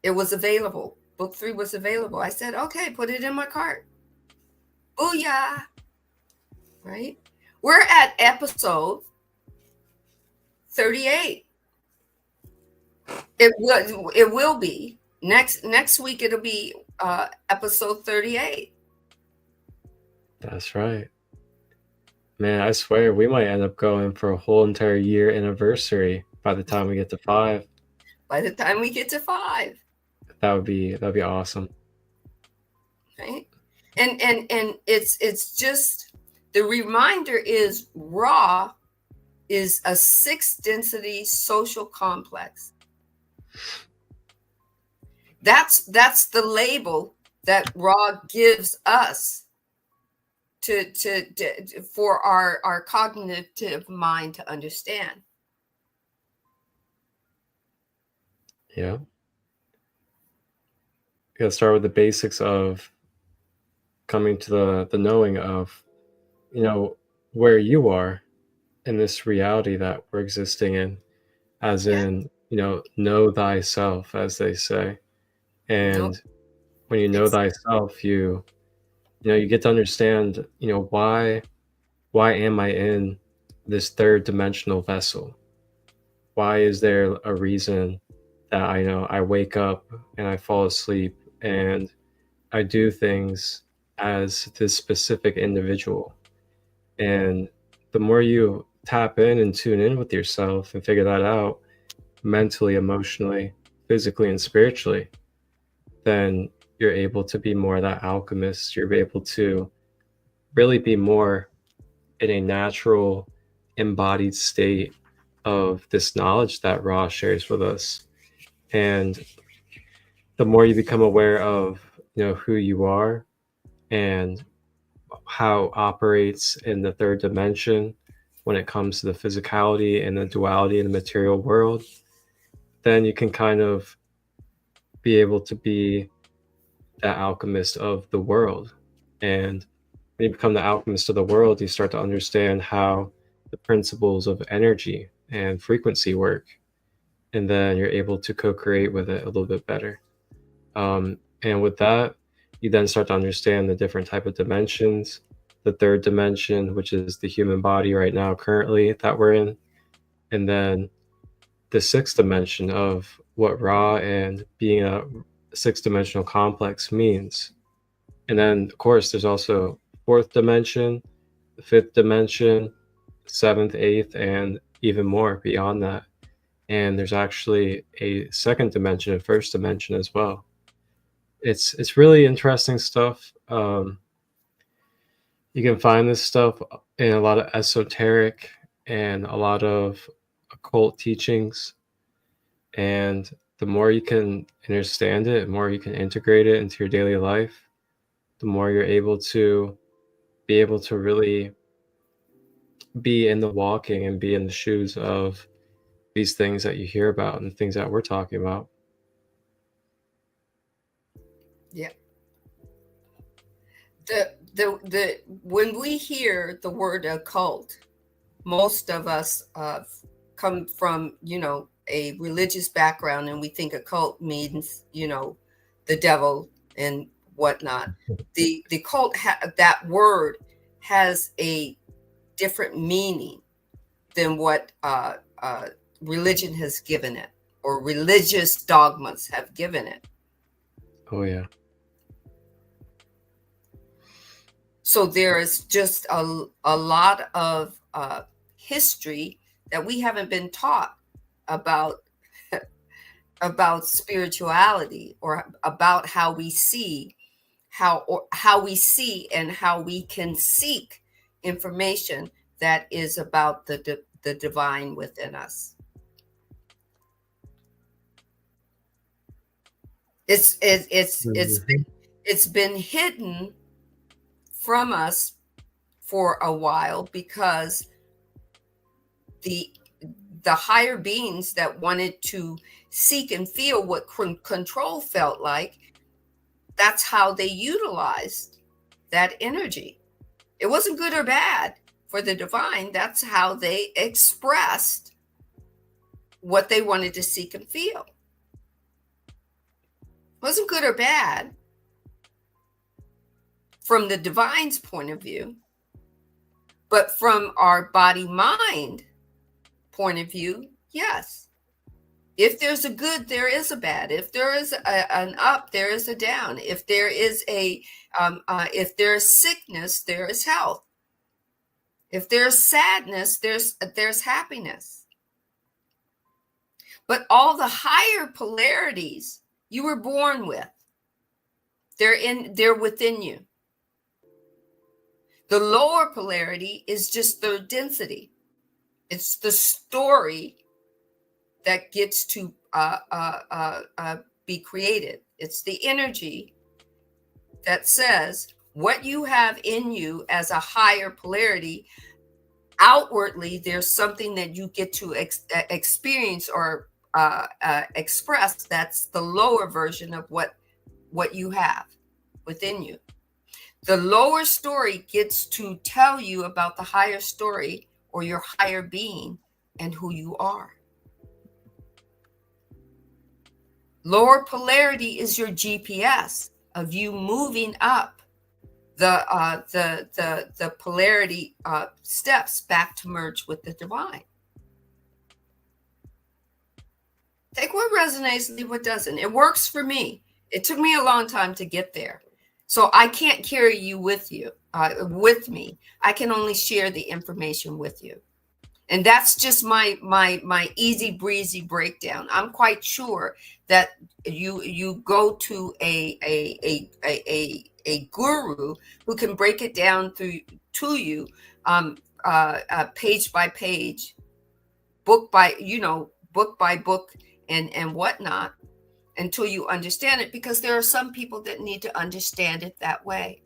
It was available. Book 3 was available. I said, okay, put it in my cart. Booyah. Right? We're at episode 38. It will be. Next week it'll be episode 38. That's right. Man, I swear we might end up going for a whole entire year anniversary by the time we get to 5. By the time we get to 5. That'd be awesome. Right? And it's just, the reminder is Ra is a 6 density social complex. That's the label that Ra gives us to for our cognitive mind to understand. Yeah. You gotta start with the basics of coming to the knowing of, where you are in this reality that we're existing in, as in, know thyself, as they say. And when you know thyself, you get to understand, why am I in this 3rd dimensional vessel? Why is there a reason that I wake up and I fall asleep and I do things as this specific individual? And the more you tap in and tune in with yourself and figure that out mentally, emotionally, physically, and spiritually, then you're able to be more that alchemist. You're able to really be more in a natural, embodied state of this knowledge that Ra shares with us. And the more you become aware of, who you are and how it operates in the 3rd dimension when it comes to the physicality and the duality in the material world, then you can kind of be able to be that alchemist of the world. And when you become the alchemist of the world, you start to understand how the principles of energy and frequency work. and then you're able to co-create with it a little bit better. And with that, you then start to understand the different type of dimensions, the third dimension, which is the human body right now currently that we're in, and then the sixth dimension of what Ra and being a six-dimensional complex means. And then, of course, there's also fourth dimension, the fifth dimension, seventh, eighth, and even more beyond that. And there's actually a second dimension, a first dimension as well. It's really interesting stuff. You can find this stuff in a lot of esoteric and a lot of occult teachings. And the more you can understand it, the more you can integrate it into your daily life, the more you're able to really be in the walking and be in the shoes of these things that you hear about and the things that we're talking about. Yeah. The when we hear the word occult, most of us come from, a religious background, and we think occult means, the devil and whatnot. The cult, that word has a different meaning than what religion has given it, or religious dogmas have given it. Oh yeah. So there is just a lot of history that we haven't been taught about spirituality, or about how we see and how we can seek information that is about the divine within us. It's been hidden from us for a while, because the higher beings that wanted to seek and feel what control felt like, that's how they utilized that energy. It wasn't good or bad for the divine. That's how they expressed what they wanted to seek and feel. It wasn't good or bad from the divine's point of view, but from our body-mind point of view, yes. If there's a good, there is a bad. If there is an up, there is a down. If there is if there's sickness, there is health. If there's sadness, there's happiness. But all the higher polarities you were born with, they're within you. The lower polarity is just the density. It's the story that gets to be created. It's the energy that says what you have in you as a higher polarity. Outwardly, there's something that you get to experience or express. That's the lower version of what you have within you. The lower story gets to tell you about the higher story, or your higher being, and who you are. Lower polarity is your GPS of you moving up the polarity steps back to merge with the divine. Take what resonates, leave what doesn't. It works for me. It took me a long time to get there. So I can't carry you with me. I can only share the information with you. And that's just my easy breezy breakdown. I'm quite sure that you go to a guru who can break it down to you page by page, book by book and whatnot, until you understand it, because there are some people that need to understand it that way.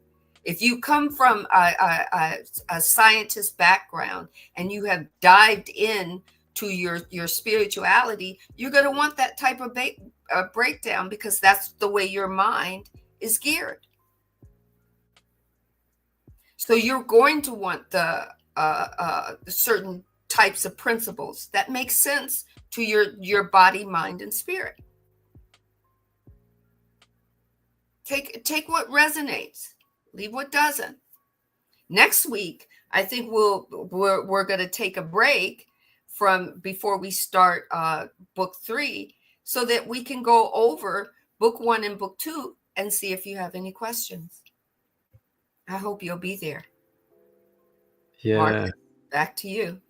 If you come from a scientist background and you have dived in to your spirituality, you're going to want that type of breakdown, because that's the way your mind is geared. So you're going to want the certain types of principles that make sense to your body, mind, and spirit. Take what resonates, leave what doesn't. Next week, I think we're going to take a break from before we start book 3, so that we can go over book 1 and book 2 and see if you have any questions. I hope you'll be there. Yeah. Mark, back to you.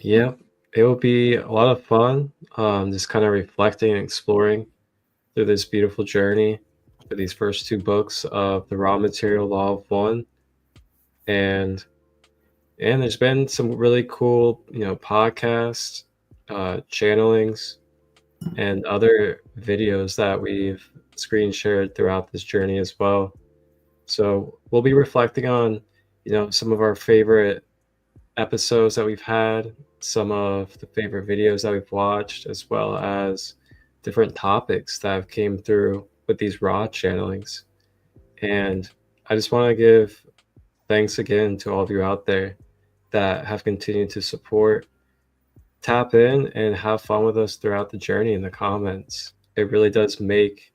Yeah, it will be a lot of fun. Just kind of reflecting and exploring through this beautiful journey for these first 2 books of the Raw Material Law of One. And there's been some really cool, podcasts, channelings, and other videos that we've screen shared throughout this journey as well. So we'll be reflecting on, some of our favorite episodes that we've had, some of the favorite videos that we've watched, as well as different topics that have came through with these raw channelings. And I just want to give thanks again to all of you out there that have continued to support, tap in, and have fun with us throughout the journey in the comments. It really does make,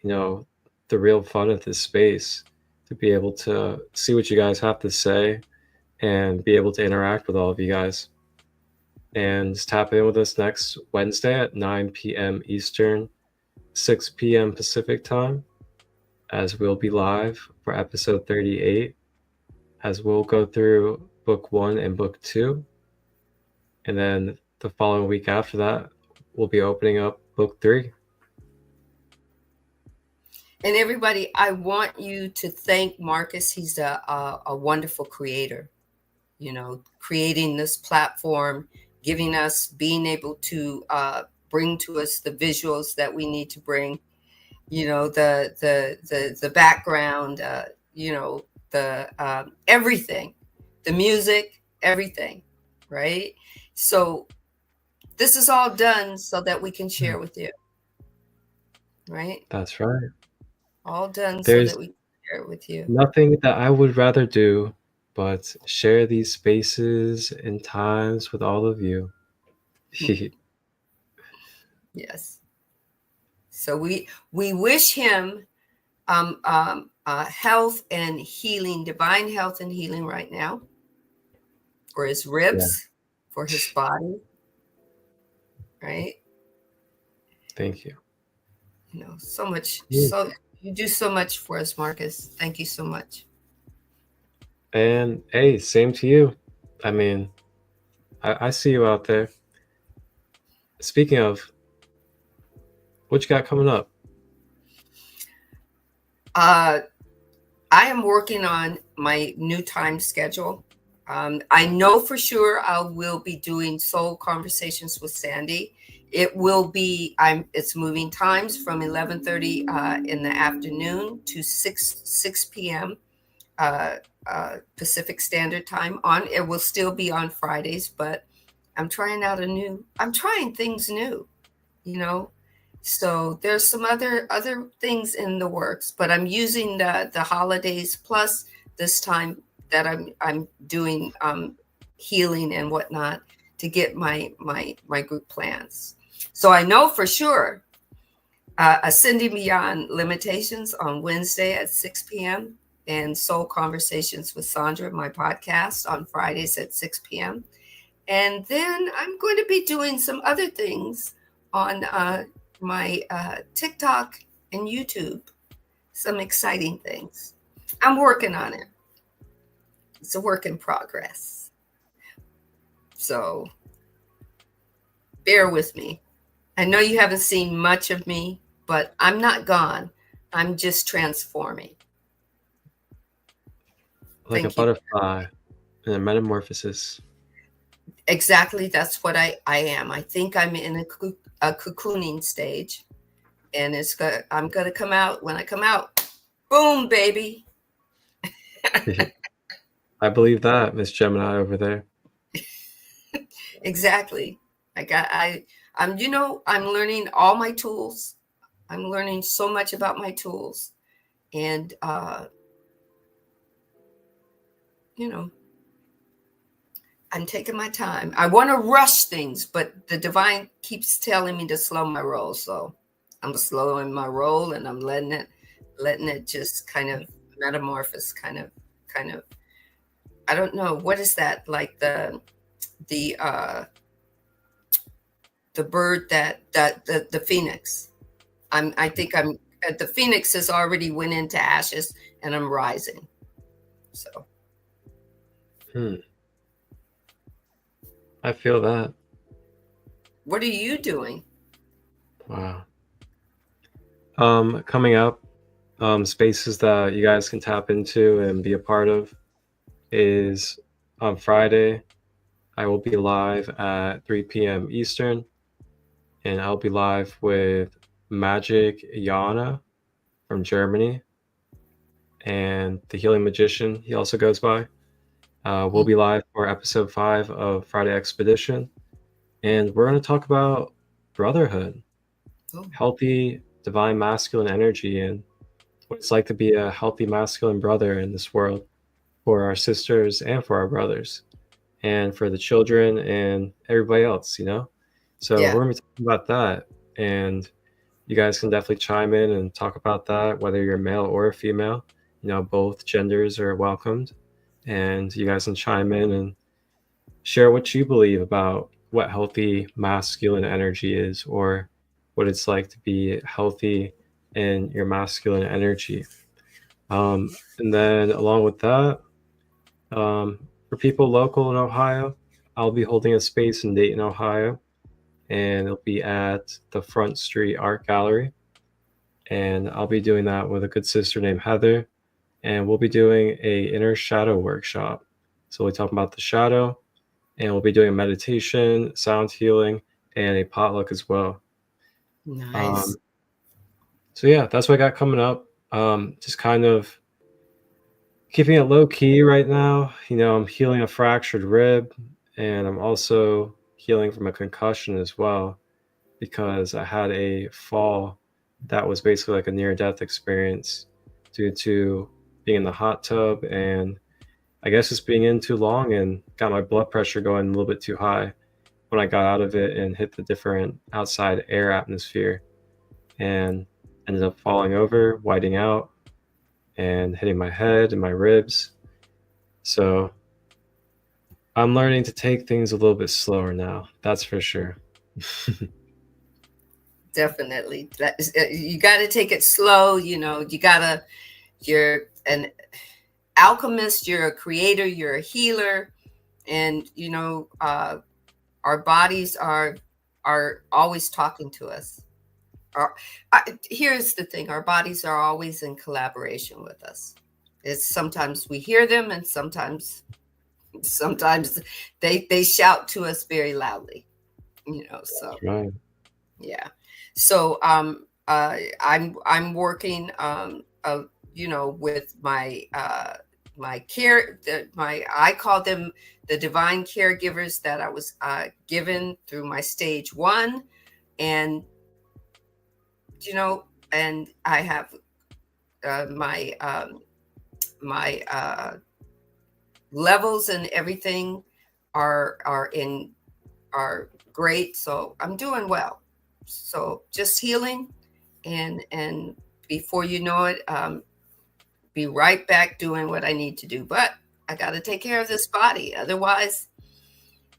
the real fun of this space, to be able to see what you guys have to say and be able to interact with all of you guys. And just tap in with us next Wednesday at 9 p.m. Eastern, 6 p.m. Pacific time, as we'll be live for episode 38, as we'll go through book 1 and book 2. And then the following week after that, we'll be opening up book 3. And everybody, I want you to thank Marcus. He's a wonderful creator, creating this platform, giving us, being able to bring to us the visuals that we need to bring, the background, the everything, the music, everything, right? So this is all done so that we can share with you, right? That's right. All done There's so that we can share it with you. nothing that I would rather do but share these spaces and times with all of you. Yes. So we wish him health and healing, divine health and healing right now, for his ribs, for his body, right? Thank you. So much. So you do so much for us, Marcus. Thank you so much. And hey, same to you. I mean, I see you out there. Speaking of, what you got coming up? I am working on my new time schedule. I know for sure I will be doing Soul Conversations with Sandee. It will be, it's moving times from 11:30 in the afternoon to 6 p.m. Pacific Standard Time. It will still be on Fridays, but I'm trying things new, So there's some other things in the works, but I'm using the holidays plus this time that I'm doing healing and whatnot to get my group plans. So I know for sure Ascending Beyond Limitations on Wednesday at 6 p.m. and Soul Conversations with Sandra, my podcast, on Fridays at 6 p.m. And then I'm going to be doing some other things on my TikTok and YouTube, some exciting things. I'm working on it. It's a work in progress. So bear with me. I know you haven't seen much of me, but I'm not gone. I'm just transforming. Like Thank a butterfly in a metamorphosis. Exactly. That's what I am. I think I'm in a cocooning stage, and I'm going to come out. When I come out, boom, baby. I believe that, Miss Gemini over there. Exactly. I'm learning all my tools. I'm learning so much about my tools, and I'm taking my time. I want to rush things, but the divine keeps telling me to slow my roll. So I'm slowing my roll, and I'm letting it just kind of metamorphose, kind of. I don't know, what is that, like the bird that the phoenix. I think I'm the phoenix has already went into ashes, and I'm rising. So. I feel that. What are you doing? Wow. Coming up, spaces that you guys can tap into and be a part of is on Friday. I will be live at 3 p.m. Eastern, and I'll be live with Magic Yana from Germany and the Healing Magician, he also goes by. We'll be live for episode 5 of Friday Expedition, and we're going to talk about brotherhood, healthy divine masculine energy, and what it's like to be a healthy masculine brother in this world for our sisters and for our brothers and for the children and everybody else, you know? So Yeah. we're going to be talking about that, and you guys can definitely chime in and talk about that, whether you're a male or a female. You know, both genders are welcomed, and you guys can chime in and share what you believe about what healthy masculine energy is, or what it's like to be healthy in your masculine energy. And then along with that, for people local in Ohio, I'll be holding a space in Dayton, Ohio, and it'll be at the Front Street Art Gallery. And I'll be doing that with a good sister named Heather, and we'll be doing a inner shadow workshop. So we'll talk about the shadow, and we'll be doing meditation, sound healing, and a potluck as well. Nice. So yeah, that's what I got coming up. Just kind of keeping it low key right now. You know, I'm healing a fractured rib, and I'm also healing from a concussion as well, because I had a fall that was basically like a near-death experience due to being in the hot tub, and I guess just being in too long and got my blood pressure going a little bit too high when I got out of it and hit the different outside air atmosphere, and ended up falling over, whiting out, and hitting my head and my ribs. So I'm learning to take things a little bit slower now, that's for sure. Definitely. You got to take it slow. You know, you're an alchemist, you're a creator, you're a healer. And, you know, our bodies are always talking to us. Here's the thing. Our bodies are always in collaboration with us. It's sometimes we hear them, and sometimes they shout to us very loudly, you know, so. Right. Yeah. So I'm working you know, with my I call them the divine caregivers that I was given through my stage 1, and you know, and I have my levels and everything are great, so I'm doing well. So just healing, and before you know it, be right back doing what I need to do. But I got to take care of this body. Otherwise,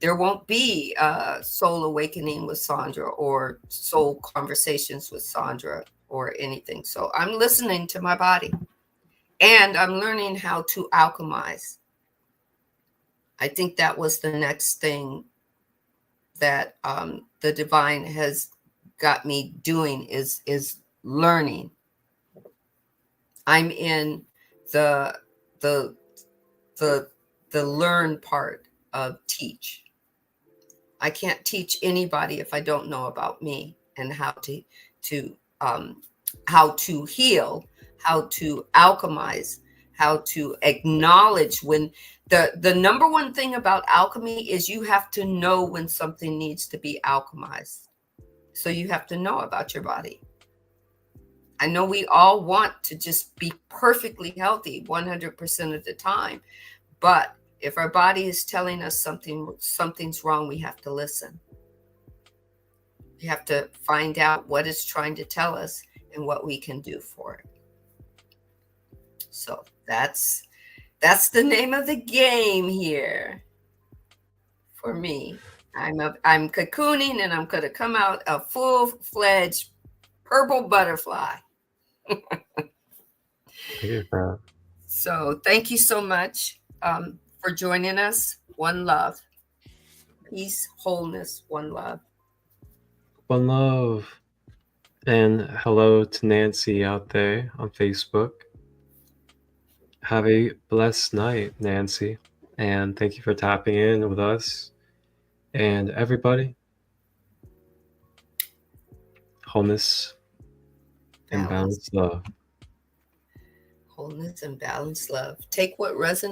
there won't be Soul Awakening with Sandra or Soul Conversations with Sandra or anything. So I'm listening to my body, and I'm learning how to alchemize. I think that was the next thing that the divine has got me doing is learning. I'm in the learn part of teach. I can't teach anybody if I don't know about me and how to heal, how to alchemize, how to acknowledge when the number one thing about alchemy is you have to know when something needs to be alchemized. So you have to know about your body. I know we all want to just be perfectly healthy 100% of the time, but If our body is telling us something's wrong, we have to listen. We have to find out what it's trying to tell us and what we can do for it. So that's the name of the game here for me. I'm cocooning, and I'm going to come out a full-fledged purple butterfly. So thank you so much for joining us. One love. Peace, wholeness, one love. One love. And hello to Nancy out there on Facebook. Have a blessed night, Nancy. And thank you for tapping in with us. And everybody, wholeness and balanced love. Wholeness and balanced love. Take what resonates.